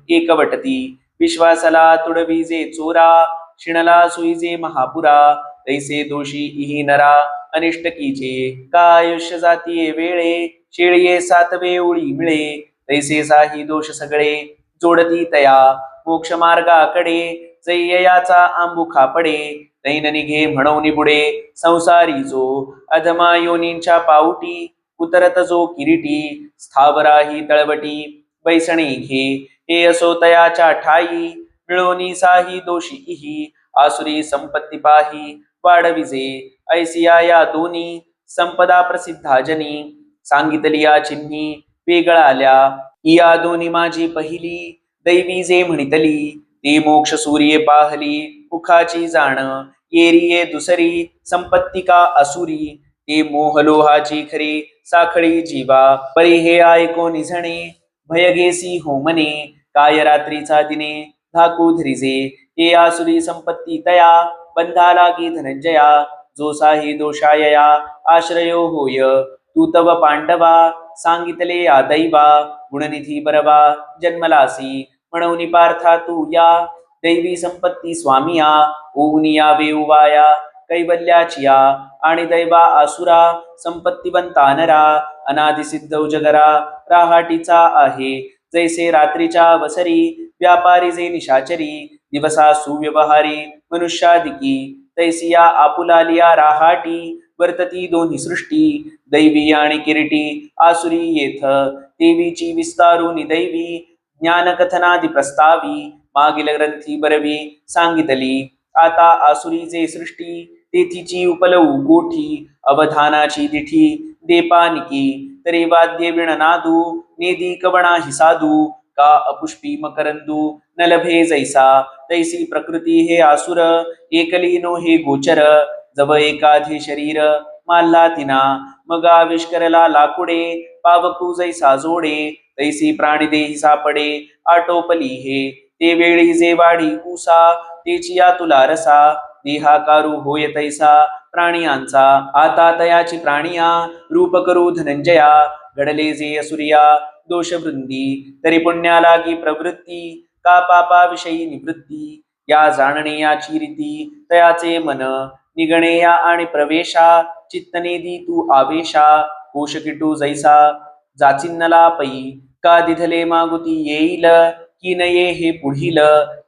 एकवटती विश्वासला तुडविजे चोरा शिणला सुईजे महापुरा तैसे दोषी इही नरा अनिष्ट कीजे का आयुष्य जातीये वेळे शेळिये सातवे ओळी मिळे तैसे साही दोष सगळे जोडती तया मोक्ष मार्गाकडे जययाचा आंबुखा पडे तैन निघे म्हणून बुडे संसारी जो अधमा योनींच्या पाऊटी उतरत जो किरीटी स्थावराही तळवटी बैसणे घे हे असो तयाच्या ठाई मिळोनी साही दोषी इही आसुरी संपत्ती पाही वाढविजे ऐसिया या दोन्ही संपदा प्रसिद्धा जनी सांगितली या चिन्ही वेगळाल्या या दोन्ही माझी पहिली दैवी जे म्हणितली ते मोक्ष सूर्ये पाहली मुखाची जाण येरिये दुसरी संपत्ती का असुरी ते मोहलोहाची खरी साखळी जीवा परी हे ऐको निझणे भयगेसी होमने काय रात्रीचा दिने धाकू धरिजे हे आसुरी संपत्ती तया बंधा लागी धनंजया जो साही दोषायया आश्रयो होय तू तव पांडवा सांगितले या दैवा गुणनिधी बरवा जन्मलासी म्हणून पार्था तू या दैवी संपत्ती स्वामिया ओऊन यावे उवाया कैवल्याचिया आणि दैवा आसुरा संपत्तीवंता नरा अनादिसिद्ध उजगरा राहाटीचा आहे जैसे रात्रीच्या वसरी व्यापारी जे निशाचरी दिवसा सुव्यवहारी मनुष्यादिकी तैसिया आपुलालिया राहाटी वर्तती दोन्ही सृष्टी दैवी आणि किरीटी आसुरी येथ देवीची विस्तारुनी दैवी ज्ञानकथनादि प्रस्तावी मागील ग्रंथी बरवी सांगितली आता आसुरीचे सृष्टी तेथीची उपलवू गोठी अवधानाची दिठी देपानिकी तरी वाद्य विणनादू नेदी कवणा हि साधू का अपुष्पी मकरंदू न लभे जैसा तैसी प्रकृती हे आसुर एकलीनो हे गोचर जब एकाधी शरीर माल्ला तिना मग आविष्करला लाकुडे पावकू जैसा जोडे तैसी प्राणीदेही सापडे आटोपली हे ते वेळी जे वाढी कुसा तेची या तुला रसा देहाकारू होय तैसा प्राणियांचा आता तयाची प्राणिया रूप करू धनंजया घडले जे असुरिया दोषवृंदी तरी पुण्या लागी प्रवृत्ती का पापाविषयी निवृत्ती या जाणणे याची रीती तयाचे मन निगणे या आणि प्रवेशा चित्तनेदी तू आवेशा कोश किटू जैसा जाचिन्नला पै का दिधले मागुती येईल की न ये हे पुढील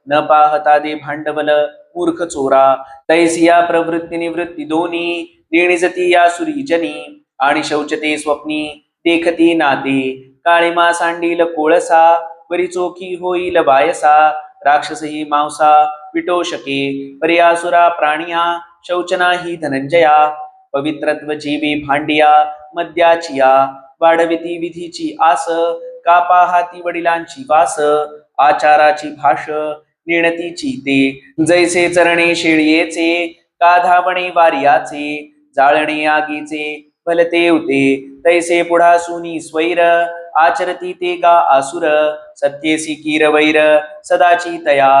न पाहता दे भांडवल मूर्ख चोरा तैसिया प्रवृत्ती निवृत्ती दोन्ही देणीजती या सुरीजनी आणि शौचते स्वप्नी देखती नाते काळीमा सांडील कोळसा वरी चोखी होईल बायसा राक्षसही मांसा विटोषके पर्यासुरा प्राणिया शौचना ही धनंजया पवित्रत्व जीवी भांडिया मद्याचिया वाढविती विधीची आस का पाहाती वडिलांची वास आचाराची भाष निर्णतीची ते जैसे चरणे शेळीयेचे का धावणे वार्याचे जाळणे आगीचे भलते उते तैसे पुढा सुनी स्वैर आचरती ते गा आसुर सत्येसी कीर वैर सदाची तया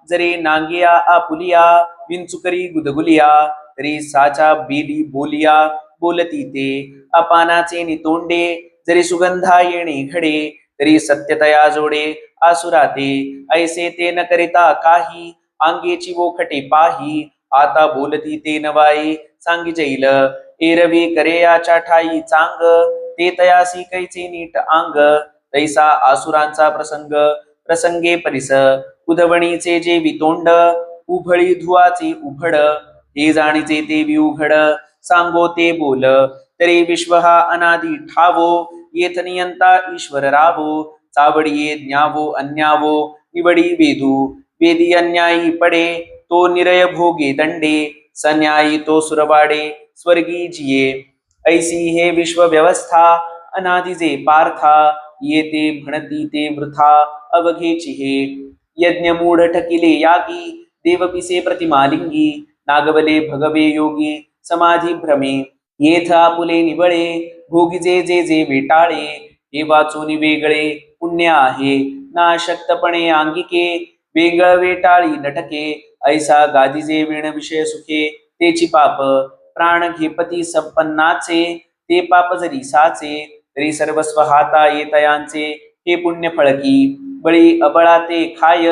जरे नांगिया आपुलिया विंचुकरी गुदगुलिया तरी साचा बेली बोलिया बोलती ते अपानाचे नितोंडे जरी सुगंधा येणे घडे तरी सत्यतया जोडे आसुराते ऐसे ते न करिता काही अंगेची वोखटे पाही आता बोलती ते नवाई सांगी जैल एरवी करेयाच्या ठाई चांग ते तयासी कैचे नीट अंग तैसा आसुरांचा प्रसंग प्रसंगे परिस उधवणीचे जे वितोंड उभळी धुवाचे उभड हे जाणीचे ते विउघड सांगो ते बोल तरी विश्व हा अनादी ठावो येथ नियंता ईश्वर रावो चावडिये ज्ञावो अन्यावो निवडी वेदू वेदी अन्यायी पडे तो निरय भोगे दंडे सन्यायी तो सुरवाडे स्वर्गी जिये ऐसी हे विश्व व्यवस्था अनादिजे पार्था येते म्हणती ते वृथा अवघेची हे यज्ञ मूढ ठकिले यागी देवपिसे प्रतिमालिंगी नागवले भगवे योगी समाधी भ्रमे येथ आपुले निवळे भोगिजे जे जे वेटाळे हे वाचून वेगळे पुण्य आहे नाशक्तपणे अंगिके वेगळ वेटाळी नटके ऐसा गादीजे विण विषय सुखे तेची पाप प्राण घेपती संपन्नाचे ते पाप जरी साचे तरी सर्वस्व हाता येतयांचे हे पुण्य फळकी बळी अबळाते खाय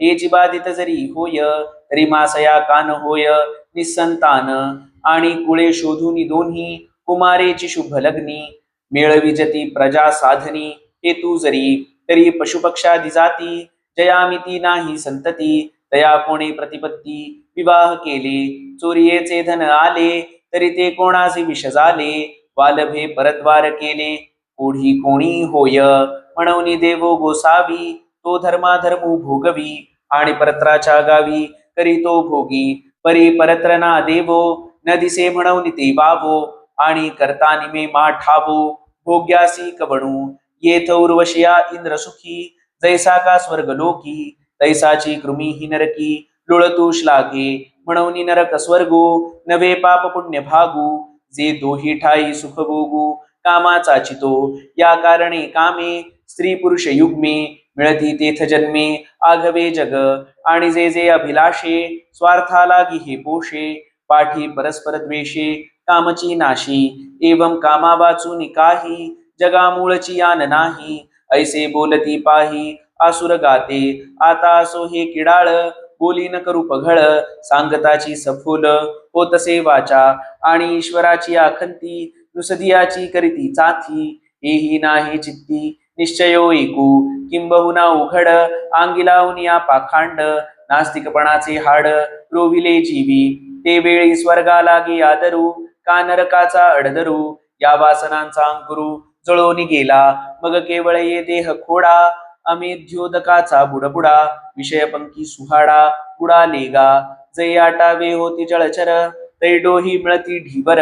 हे जिबादित जरी होय तरी मासया कान होय निसंतान आणि कुळे शोधून दोन्ही कुमारेची शुभ लग्नी मेळविजती प्रजा साधनी हे तू जरी तरी पशुपक्षादी जाती जयामिती नाही संतती तया कोणी प्रतिपत्ती विवाह केले चोरियेचे धन आले तरी ते कोणाचे विष झाले वालभे परद्वार केले कोढी कोणी होय म्हणून देवो गोसावी तो धर्माधर्मू भोगवी आणि परत्राच्या गावी करी तो भोगी परी परत्र ना देवो न दिसे म्हणून ते वावो आणि करता निमे मा ठावो भोग्यासी कवणू येथ उर्वशिया इंद्र सुखी जैसा का स्वर्ग लोकी तैसाची कृमी ही नरकी लुळतू श्लाघे म्हणून नरक स्वर्गो नवे पाप पुण्य भागू जे दोही ठाई सुख भोगू कामाचा चितो या कारणे कामे स्त्री पुरुष युग्मे मिळती तेथ जन्मे आघवे जग आणि जे जे अभिलाषे स्वार्था लागी हे पोषे पाठी परस्पर द्वेषे कामची नाशी एवं कामा वाचून काही जगा मूळची यान नाही ऐसे बोलती पाही आसुर गाते आता असो हे किडाळ बोली न करू पघळ सांगताची सफोल होतसे वाचा आणि ईश्वराची आखंती नुसदियाची करीती चाथी हेही नाही चित्ती निश्चयो ऐकू किंबहुना उघड अंगी लावून या पाखांड नास्तिकपणाचे हाड रोविले जीवी ते वेळी स्वर्गा लागे आदरू का नरकाचा अडदरू या वासनांचा अंकुरू जळोनी गेला मग केवळ ये देह खोडा अमेध्योदकाचा बुडबुडा विषयपंकी सुहाडा उडालेगा जै आटावे होती जळचर तै डोही मिळती ढिबर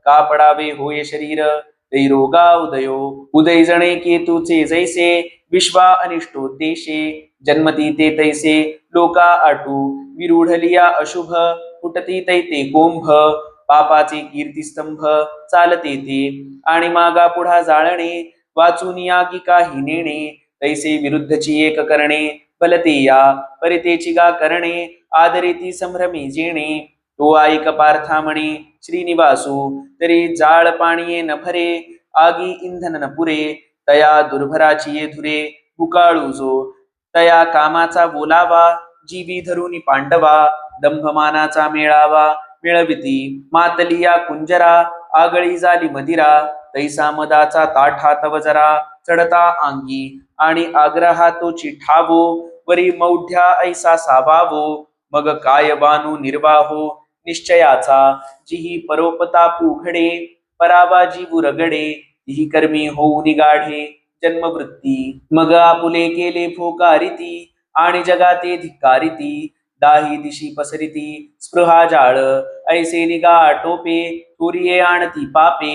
का पडावे होय शरीर तै रोगा उदयो उदय जणे केतूचे जैसे विश्वा अनिष्टोद्देशे जन्मती ते तैसे लोका आटू विरूढलिया अशुभ फुटती तैते कोंभ पापाचे कीर्तिस्तंभ चालते ते आणि मागा पुढा जाळणे वाचून या की काही नेणे तैसे विरुद्धची एक करणे फलते या परितेची गा करणे आदरेती संभ्रमी जेणे तो ऐक पार्था म्हणे श्रीनिवासू तरी जाळ पाणीये न भरे आगी इंधन न पुरे तया दुर्भराची ये धुरे पुकाळू जो तया कामाचा बोलावा जीवी धरुनी पांडवा दंभमानाचा मेळावा मिळविती मातलिया कुंजरा आगळी झाली मदिरा तैसा मदाचा ताठा तव जरा चढता अंगी आणि आग्रहा तोची ठावो वरी मौढ्या ऐसा सावावो मग काय बानू निर्वाहो निश्चयाचा जिही परोपतापू घडे परावा जीवू रगडे तिही कर्मी होऊ निगाढे जन्मवृत्ती मग आपुले केले फोकारिती आणि जगाते धिक्कारिती दाही दिशी पसरिती स्पृहा जाळ ऐसे निगा टोपे तुरिये आणती पापे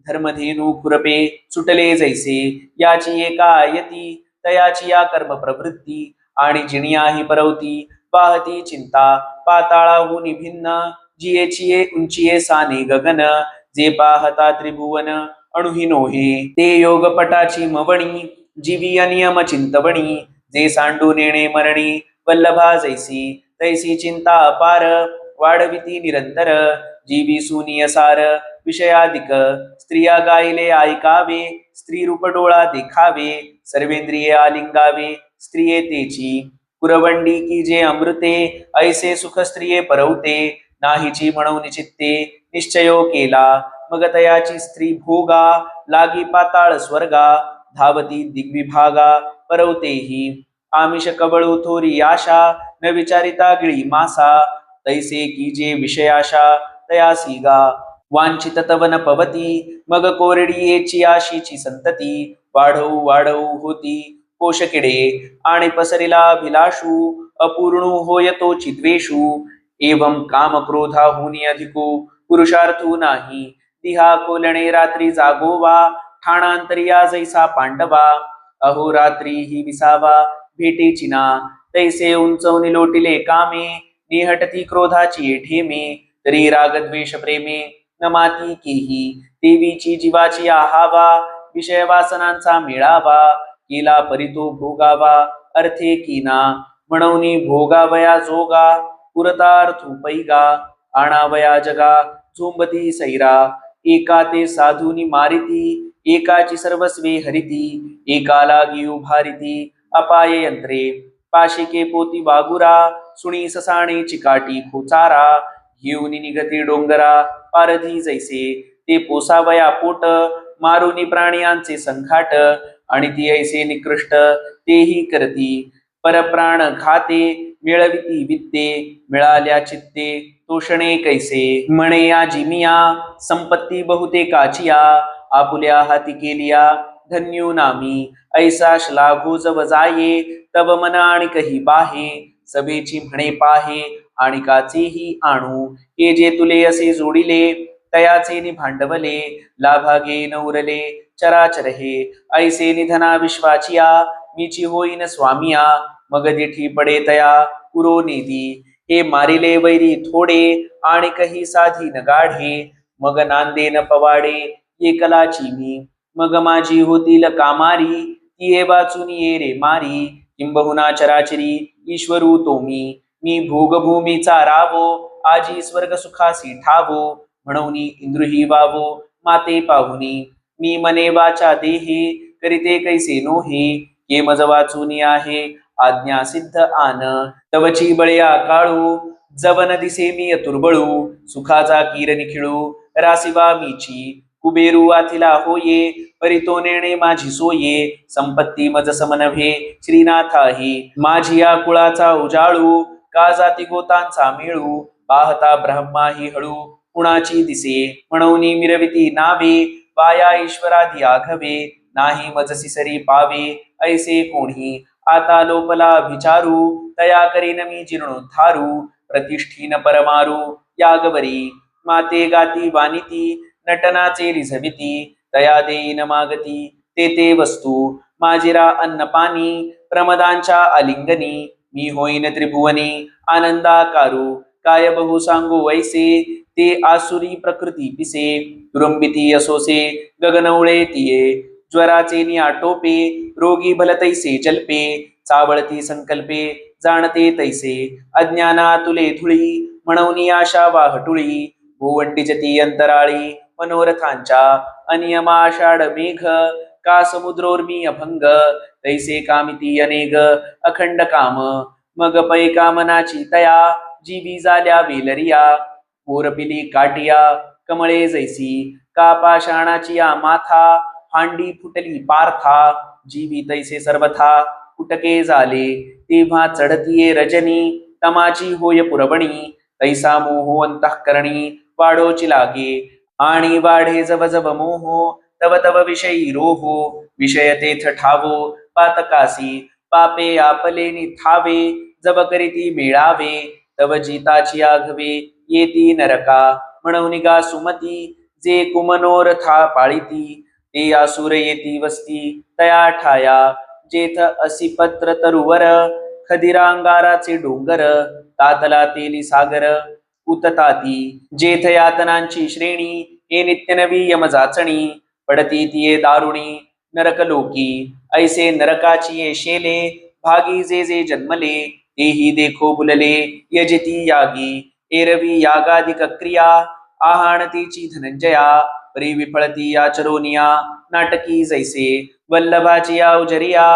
धर्मधेनु खुरपे सुटले जैसे याची एका यती तयाची या कर्म प्रवृत्ती आणि जिनियाही परवती वाहती चिंता पाताळाहून भिन्न जियेचिये उंचिये साने गगन जे पाहता त्रिभुवन अणुहीनो हे ते योगपटाची मवणी जीवी अनियम चिंतवणी जे सांडू नेणे मरणी वल्लभा जैसी तैसी चिंता अपार वाढविती निरंतर जीवी सुनिय सार विषयाधिक स्त्रिया गायले ऐकावे स्त्री रूप डोळा देखावे सर्वेंद्रिये आलिंगावे स्त्रिये तेची पुरवंडी की जे अमृते ऐसे सुख स्त्रिये परवते नाहीची म्हणून चित्ते निश्चयो केला मग तयाची स्त्री भोगा लागी पाताळ स्वर्गा धावती दिग्विभागा परवतेही आमिष कबळू थोरी आशा न विचारिता गिळी मासा तैसे की जे विषयाशा तयासी गा वांछित तवन पवती मग कोरडी येची आशीची संतती वाढवू वाढवू होती कोशकिडे आणि पसरिला अभिलाषू अपूर्णू होयतो चिद्वेषू एवं काम क्रोधा हुनी अधिको पुरुषार्थू नाही तिहा कोलणे रात्री जागोवा ठाणांतरिया जैसा पांडवा अहो रात्री ही विसावा भेटेची ना तैसे उंचवनी लोटिले कामे निहटती क्रोधाची ठेमे तरी रागद्वेष प्रेमे न माती केही देवीची जीवाची आहावा विषय वासनांचा मेळावा केला परितो भोगावा अर्थे कीना म्हणून भोगावया जोगा पुरतार्थू पैगा आणावया जगा झोंबती सैरा एका ते साधूनी मारिती एकाची सर्वस्वे हरिती एका लागी उभारिती अपाय यंत्रे पाशिके पोती वागुरा सुणी ससाणे चिकाटी खोचारा घेऊन निगती डोंगरा पारधी जैसे ते पोसावया पोट मारुनी प्राणियांचे संघाट आणि ती ऐसे निकृष्ट तेही करती परप्राण घाते मिळविती वित्ते मिळाल्या चित्ते तोषणे कैसे म्हणे या जिमिया संपत्ती बहुतेकाचिया आपुल्या हाती केलिया धन्यू नामी ऐसा श्लाघो जव जाये तव मन आणि कही बाहे सभेची म्हणे पाहे आणि काचेही आणू हे जे तुले असे जोडिले तयाचे निभांडवले लाभागे न उरले चराचर हे ऐसे निधना विश्वाचिया मीची होईन स्वामिया मग दिठी पडे तया पुरो निधी हे मारिले वैरी थोडे आणि कही साधी न गाढे मग नांदे न पवाडे एकलाची मी मग माझी होतील कामारी ती वाचून ये रे मारी किंबहुना चराचरी ईश्वरू तो मी भोगभूमीचा रावो आजी स्वर्ग सुखासी ठावो म्हणून इंद्रुही वावो माते पाहुनी मी मने वाचा देहे करिते कैसे नोहे के मज वाचून आहे आज्ञा सिद्ध आन तवची बळया काळू जवन दिसे मी अतुर्बळू सुखाचा कीर निखिळू रासिवा मीची कुबेरू आथिला होये परितो नेणे माझी सोये संपत्ती मज समनव्हे श्रीनाथाही माझी या कुळाचा उजाळू का जाती गोतांचा मिळू पाहता ब्रह्माही हळू कुणाची दिसे म्हणून मिरविती नावे पाया ईश्वराधी आघवे नाही मजसी सरी पावे ऐसे कोणी आता लोपला विचारू तया करीन मी जीर्णोद्धारू प्रतिष्ठीन परमारू यागवरी माते गाती वानिती नटनाचे रिझविती तया देईन मागती ते वस्तू माझिरा अन्नपानी प्रमदांच्या आलिंगनी मी होईन त्रिभुवनी आनंदाकारू काय बहु सांगू वैसे ते आसुरी प्रकृती पिसे दुरंबिती असोसे गगनवळे तिये ज्वराचे नि आटोपे रोगी भलतैसे जल्पे चावळती संकल्पे जाणते तैसे अज्ञाना तुले धुळी म्हणून आशा वाहटुळी भुवंडीजती अंतराळी मनोरथांच्या अनियमाषाढ मेघ का समुद्रोर्मी अभंग तैसे कामिती अनेक अखंड काम मग पै कामनाची तया जीवी झाल्या वेलरिया पोरपिली काटिया कमळे जैसी का पाषाणाची या माथा हांडी फुटली पार्था जीवी तैसे सर्वथा कुटके झाले तेव्हा चढतीये रजनी तमाची होय पुरवणी तैसा मोहो अंतःकरणी वाढोची लागे आणि वाढे जब जब मोहो तव तव विषयी रोहो विषय तेथ ठावो पातकासी पापे आपले निथावे जब करीती मिळावे तव जिताची आघवे येती नरका म्हणून गा सुमती जे कुमनोरथा पाळिती ते आसुर येती वस्ती तया ठाया जेथ असी पत्र तरुवर खदिरांगाराचे डोंगर तातला तेली सागर उतताती जेथ यातनांची श्रेणी हे नित्य नवी यमजाचणी पडती तिये दारुणी नरकलोकी ऐसे नरकाची ये शेले भागी जे जे जन्मले तेही देखो बुलले यजती यागी एरवी यागाधिक क्रिया आहाणतीची धनंजया परी विफळती आचरोनिया नाटकी जैसे वल्लभाची औजरिया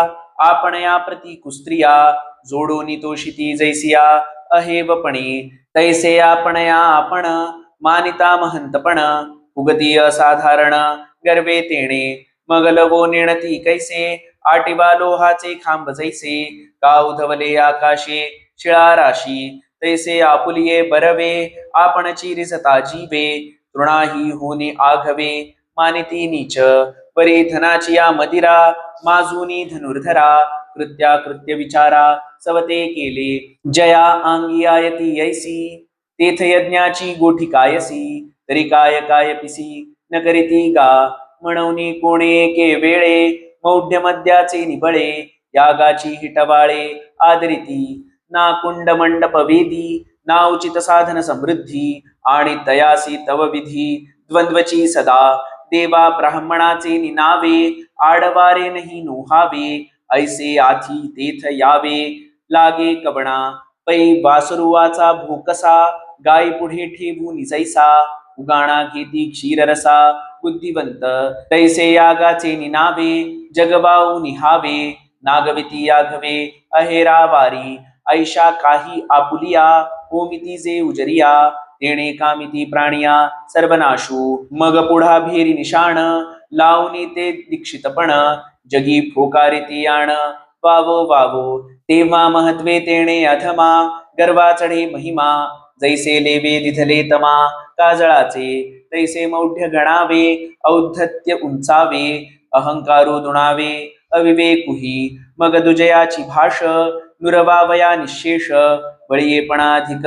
आपण या प्रती कुस्त्रिया जोडोनी तोषिती जैसिया अहेवपणे तैसे आपण या आपण मानिता महंतपण उगती असाधारण गर्वे तेणे मग लवो नेणती कैसे आटिवा लोहाचे खांब जैसे का उधवले आकाशे शिळा राशी तैसे आपुलिये बरवे आपणची रिसता जीवे तृणाही होनी आघवे मानिती नीच परी धनाची या मदिरा माजूनी धनुर्धरा कृत्या विचारा सवते केले जया अंगी आयती ऐसी तेथ यज्ञाची गोठी कायसी तरी काय काय पिसी न करीती गा म्हणून कोणे के वेळे मौढ्य मद्याचे निबळे यागाची हिटवाळे आदरिती ना कुंड मंडप वेदी ना उचित साधन समृद्धी आणि तयासी तव विधी द्वंद्वची सदा देवा ब्राह्मणाचे निनावे आडवारे नाही नोहावे ऐसे आथी तेथ यावे लागे कवणा पै वासरुवाचा भोकसा गाय पुढे ठेवून जैसा उगाणा घेती क्षीररसा बुद्धिवंत तैसे यागाचे निनावे जगवाऊ निहावे नागविती याघवे अहेरावारी ऐशा काही आपुलिया होमिती जे उजरिया तेणे कामिती प्राणिया सर्वनाशू मग पुढा भेरी निशाण लावणी ते दीक्षितपण जगी फोकारिती आण वावो वावो तेव्हा महत्वे तेणे अधमा गर्वा चढे महिमा जैसे लेवे दिधले तमा काजळाचे तैसे मौढ्य गणावे औद्धत्य उंचावे अहंकारू दुणावे अविवेकुही मग दुजयाची भाष नुरवावया निशेष बळीयेपणाधिक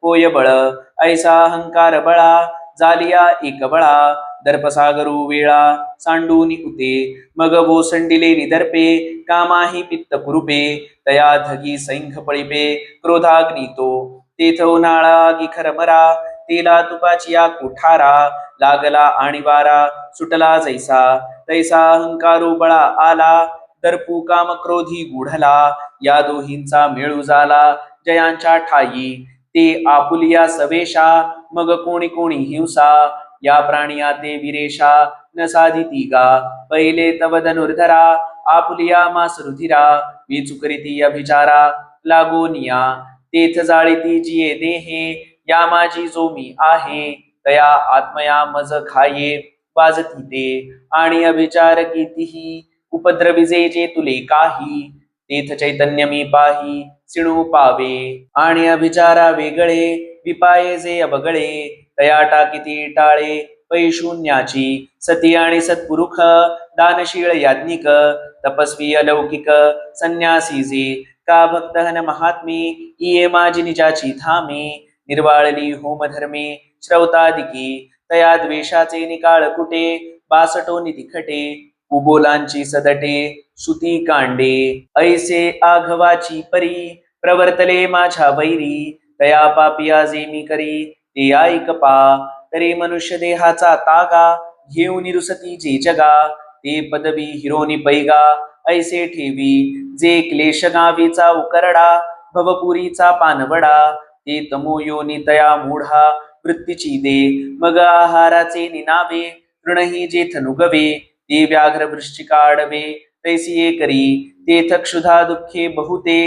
होय बळ ऐसा अहंकार बळा जालिया एक बळा दर्पसागरू वेळा सांडूनी उते मग वोसंडिले निदर्पे कामाही पित्त कुरुपे तया धगी सैंघ पळिपे क्रोधाग्नितो तेथ उन्हाळा गिखर मरा तेला तुपाची या कुठारा लागला आणि वारा सुटला जैसा तैसा अहंकारू बळा आला दर्पू काम क्रोधी गुढला या दोहींचा मेळू झाला जयांच्या ठाई ते आपुलिया सवेशा मग कोणी कोणी हिंसा या प्राणिया ते विरेशा न साधिती गा पहिले तव धनुर्धरा आपुलिया मास रुधिरा विचुकरिती अभिचारा लागोनिया तेथ जाळीती जिये देहे या माझी जो मी आहे तया आत्मया मज खाये वाजती ते आणि अभिचार कितीही उपद्रविजे जे तुले काही तेथ चैतन्य मी पाही सिणू पावे आणि अभिचारा वेगळे विपाये जे अबगळे तया टाकिती टाळे पैशून्याची सती आणि सत्पुरुष दानशीळ याज्ञिक तपस्वी अलौकिक संन्यासी जे का भक्तहन महात्मे इये माझी निजाची धामे निर्वाळली होमधर्मे श्रौतादिकी तया द्वेषाचे निकाळ कुटे बासटो नितिखटे कुबोलांची सदटे सुती कांडे ऐसे आघवाची परी प्रवर्तले माझ्या वैरी तया पापिया जे मी करी ते ऐक पा तरी मनुष्य देहाचा तागा घेऊन रुसती जे जगा ते पदवी हिरोनी पैगा ऐसे ठेवी जे क्लेश गावीचा उकरडा भवपुरीचा पानवडा ते तमो योनी तया मूढा वृत्तीची दे मग आहाराचे निनावे तृणही जे थनुगवे ते व्याघ्र वृश्चिका आडवे तैसी करी तेथ क्षुधा दुःखे बहुते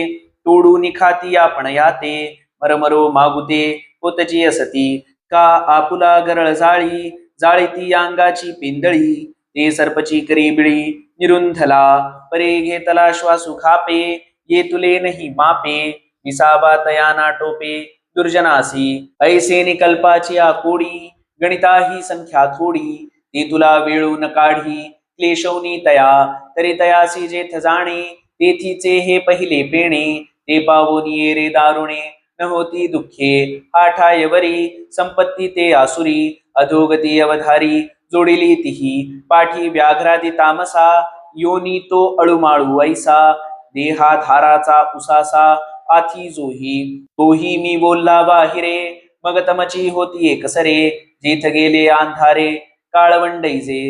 तोडून खाती आपण याते मरमरो मागुते पोतची असती का आपुला गरळ जाळी जाळीती अंगाची पिंदळी ते सर्पची करी बिळी निरुंधला परे घेतला श्वासु खापे ये तुले नाही मापे विसावा तया नाटोपे दुर्जनासी ऐसे निकल्पाची आकोडी गणिता ही संख्या थोडी ती तुला वेळून काढी क्लेशवनी तया तरी तयासी जेथ जाणे तेथीचे हे पहिले पेणे ते पावोनी रे दारुणे न होती दुःखे आठायवरी संपत्ती ते आसुरी अधोगती अवधारी जोडिली तिही पाठी व्याघ्रादी तामसा योनी तो अळुमाळू ऐसा देहाधाराचा उसासा आथी जोही तोही मी बोलला बाहिरे मग तमची होती एकसरे जेथ गेले अंधारे काळवंडैजे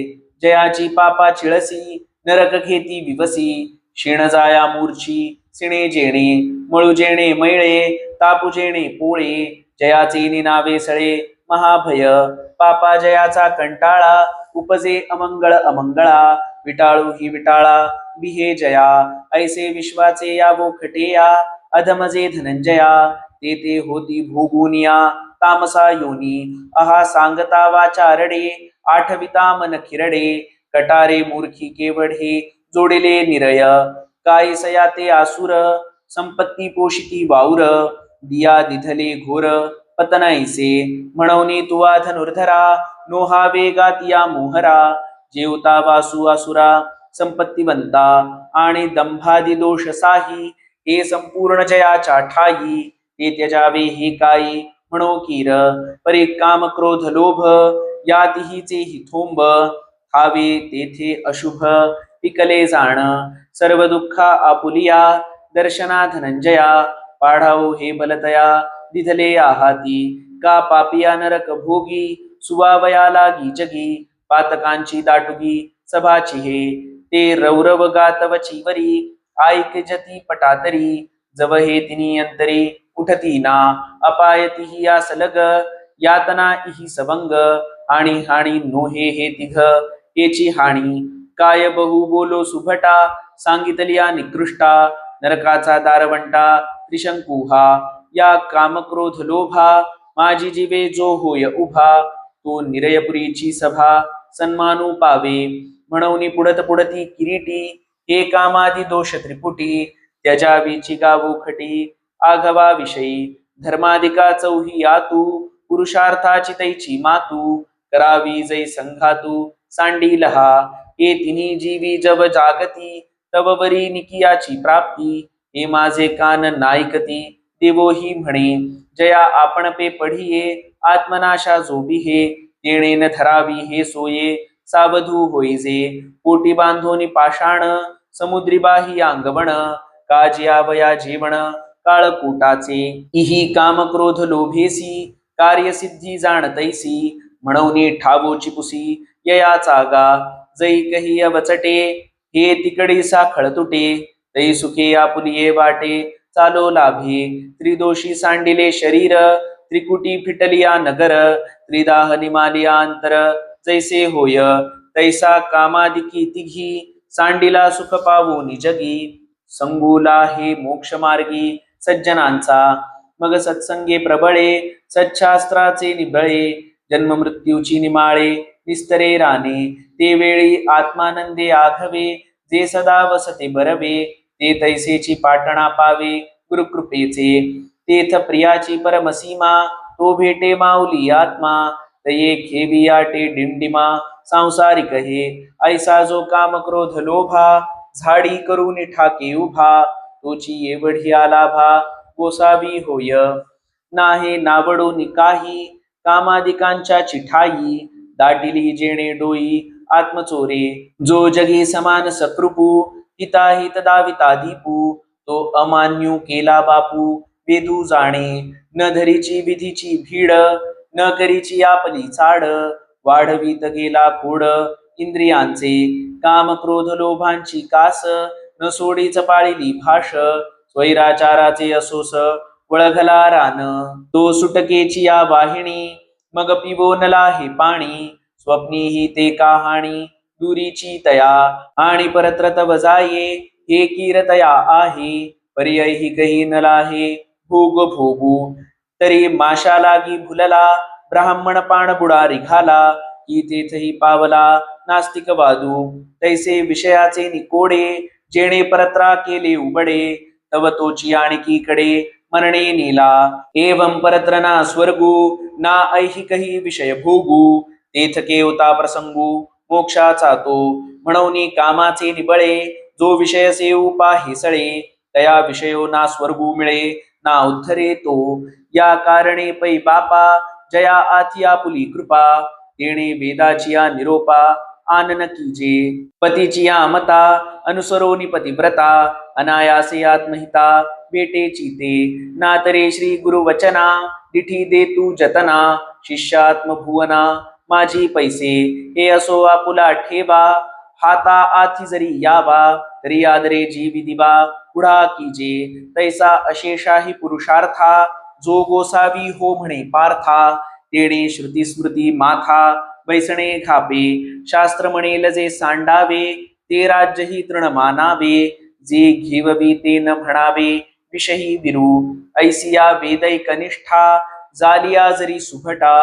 जयाची पापा चिळसी नरक घेती विवसी क्षीण जाया मूर्छी सिणे जेणे मळू जेणे मैळे तापू जेणे पोळे जयाचे निनावे सळे महाभय पापा जयाचा कंटाळा उपजे अमंगळ अमंगळा विटाळू ही विटाळा बिहे जया ऐसे विश्वाचे यावो खटेया अधमजे धनंजया ते होती भोगुनिया तामसा योनी अहा सांगता वाचारडे आठविता मन खिरडे कटारे मूर्खी केवढे जोडिले निरय काय सयाते आसुर संपत्ती पोशिती वाऊर दिया दिधले घोर पतनाईसे म्हणवनी तुवा धनुर्धरा नोहा वेगातिया मोहरा जेवता वासु असुरा संपत्तीवंता आणि दंभादी दोष साही हे संपूर्ण जयाच्या ठाई ते त्यजावे हे काही म्हणो कीर परी काम क्रोध लोभ यातिहीचे हि थोंब खावे तेथे अशुभ पिकले जाण सर्व दुःखा आपुलिया दर्शना धनंजया पाढाओ हे बलतया दिधले आहाती का पापिया नरक भोगी सुवावया लागी जगी पातकांची दाटुगी सभाची हे ते रौरव गातवची वरी ऐक जती पटातरी जव हे तिनी अंतरी उठती ना अपायती ही या सलग यातना इही सबंग आणि हाणी नोहे हे तिघ हेची हाणी काय बहु बोलो सुभटा सांगितलिया निकृष्टा नरकाचा दारवंटा त्रिशंकुहा या कामक्रोध लोभा माझी जीवे जो होय उभा तो निरयपुरीची सभा सन्मानू पावे म्हणून पुढत पुढती किरीटी हे कामादी दोष त्रिपुटी त्यजावीची गावो खटी आघवा विषयी धर्माधिका चौही यातू पुरुषार्थाची तैची मातू करावी जै संघातू सांडी लहा हे तिन्ही जीवी जव जागती तव वरी निकियाची प्राप्ती हे माझे कान नायकती देवोही म्हणे जया आपण पे पढिये आत्मनाशा जोबी हे येणे न धरावी हे सोये सावधू होईजे पोटी बांधोनी पाषाण समुद्री बाही अंगवण काजियावया जेवण काळकूटाचे इही काम क्रोध लोभेसी कार्यसिद्धी जाणतैसी म्हणून ठावोची पुसी ययाचा गा जै कही अवचटे हे तिकडी साखळ तुटे तै सुखे आपुलिये वाटे चालो लाभे त्रिदोषी सांडिले शरीर त्रिकुटी फिटलिया नगर त्रिदाह निमालिया अंतर जैसे होय तैसा कामादिकी तिघी सांडिला सुख पावो निजगी संगुला हे मोक्ष मार्गी सज्जनांचा मग सत्संगे प्रबळे सच्छास्त्राचे निबळे जन्म मृत्यूची निमाळे निस्तरे राणे ते वेळी आत्मानंदे आघवे जे सदा वसते बरवे ते तैसेची पाटणा पावे गुरुकृपेचे तेथ प्रियाची परमसीमा तो भेटे माऊली आत्मा तये खेवी आटे डिंडिमा सांसारिक हे ऐसा जो काम क्रोध लोभा झाडी करून ठाके उभा तोची एवढी आलाभा गोसावी होय नाहे नावडो निकाही कामादिकांच्या चिठाई दाटिली जेणे डोई आत्मचोरे जो जगे समान सकृपू हिताहित दाविता दीपू तो अमान्यू केला बापू वेदू जाणे न धरीची विधीची भीड न करीची आपली चाड वाढवीत गेला कोड इंद्रियांचे काम क्रोध लोभांची कास न सोडीच पाळिली भाष स्वैराचाराचे असोस वळघला रान तो सुटकेची या वाहिणी मग पिबोनला हे पाणी स्वप्नीही ते कहाणी दुरीची तया आणि परत्रत वजाये हे कीरतया आहे पर्यायी कही न लाहे भोग भोगू तरी माशा लागी भुलला ब्राह्मण पाण बुडारी घाला की तेथही पावला नास्तिक वादू तैसे विषयाचे निकोडे जेणे परत्रा केले उबडे तव तोची आणीकडे मरणे नेला एवं परत्र ना स्वर्गू ना ऐहिकही विषय भोगू तेथ केवता प्रसंगू मोक्षाचा तो म्हणून कामाचे निबळे जो विषय सेऊ पाहिसळे तया विषयो ना स्वर्गू मिळे ना उद्धरे तो या कारणे पै बापा जया आथी आपुली कृपा तेणे वेदाची या निरोपा आनन कीजे पतीची या मता अनुसरोनी पतिव्रता अनायासे आत्महिता भेटेची ते नातरे श्री गुरु वचना दिठी दे तू जतना शिष्यात्म भुवना माझी पैसे हे असो आपुला ठेवा हाता आथी जरी यावा तरी आदरे जीवी दिवा पुढा कीजे तैसा अशेषाही पुरुषार्था जो गोसावी हो म्हणे पार्था तेणे श्रुती स्मृती माथा बैसणे खापे शास्त्र म्हणेल जे सांडावे ते राज्यही तृण मानावे जे घेववी ते न म्हणावे विषयी विरू ऐसिया वेदैक निष्ठा जालिया जरी सुभटा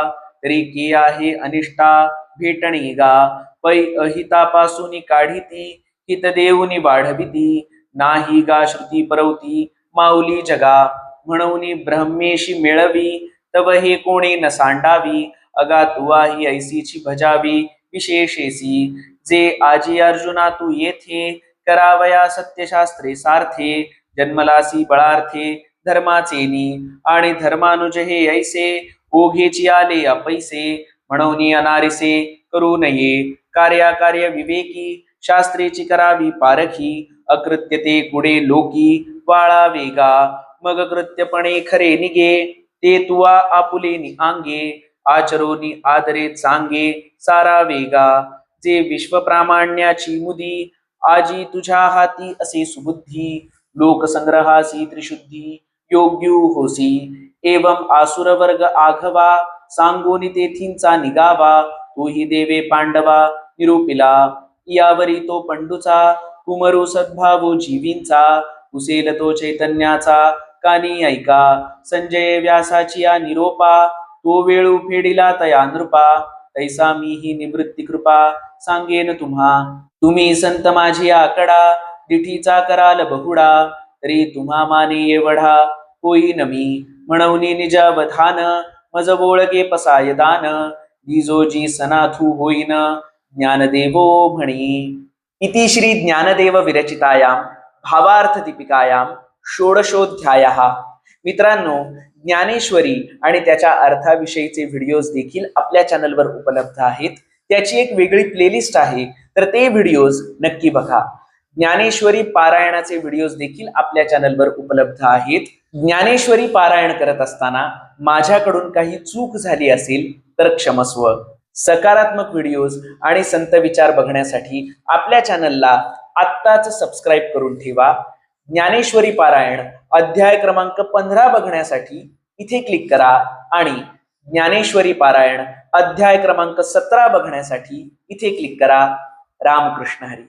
तरी के आहे अनिष्टा भेटणे गा पै अहितापासून काढिती हित देऊनी वाढविती नाही गा श्रुती परवती माऊली जगा म्हणून ब्रह्मेशी मिळवी तव हे कोणी न सांडावी अगा तुवाही ऐसीची भजावी विशेषेसी जे आजी अर्जुना तू येथे करावया सत्यशास्त्रे सार्थे जन्मलासी बळार्थे धर्माचेनी आणि धर्मानुज हे ऐसे ओघेची आले अपैसे म्हणून अनारिसे करू नये कार्याकार्य विवेकी शास्त्रेची करावी पारखी अकृत्य ते कुडे लोकी वाळा वेगा मग कृत्यपणे खरे निगे ते तुवा आपुलेनी आंगे आचरोनी आदरे चांगे सारा वेगा जे विश्वप्रामाण्याची मुदी आजी तुझ्या हाती असे सुबुद्धी लोकसंग्रहासी त्रिशुद्धी योग्यू होसी एवं आसुर वर्ग आघवा सांगोनी तेथींचा निगावा तोही देवे पांडवा निरूपिला यावरी तो पंडूचा कुमरू सद्भावो जीवींचा कुसेल तो चैतन्याचा कानी ऐका संजय व्यासाची या निरोपा तो वेळू फेडिला तया नृपा तैसा मीही निवृत्ती कृपा सांगेन तुम्हा तुम्ही संत माझी आकडा दिठीचा कराल बहुडा तरी तुम्हा माने एवढा होई नमी म्हणून निजावधान मज बोळगे पसाय दान दिजोजी सनाथू होईन ज्ञानदेवो म्हणी इति श्री ज्ञानदेव विरचितायां भावार्थ दीपिकायां षोडशोऽध्यायः। मित्रांनो, ज्ञानेश्वरी आणि त्याच्या अर्थाविषयीचे व्हिडिओज देखील आपल्या चॅनलवर उपलब्ध आहेत। त्याची एक वेगळी प्लेलिस्ट आहे, तर ते व्हिडिओज नक्की बघा। ज्ञानेश्वरी पारायणाचे व्हिडिओज देखील आपल्या चॅनलवर उपलब्ध आहेत। ज्ञानेश्वरी पारायण करत असताना माझ्याकडून काही चूक झाली असेल तर क्षमस्व। सकारात्मक व्हिडिओज आणि संत विचार बघण्यासाठी आपल्या चॅनलला आत्ताच सबस्क्राईब करून ठेवा। ज्ञानेश्वरी पारायण अध्याय क्रमांक 15 बघण्यासाठी इथे क्लिक करा आणि ज्ञानेश्वरी पारायण अध्याय क्रमांक 17 बघण्यासाठी इथे क्लिक करा। रामकृष्ण हरी।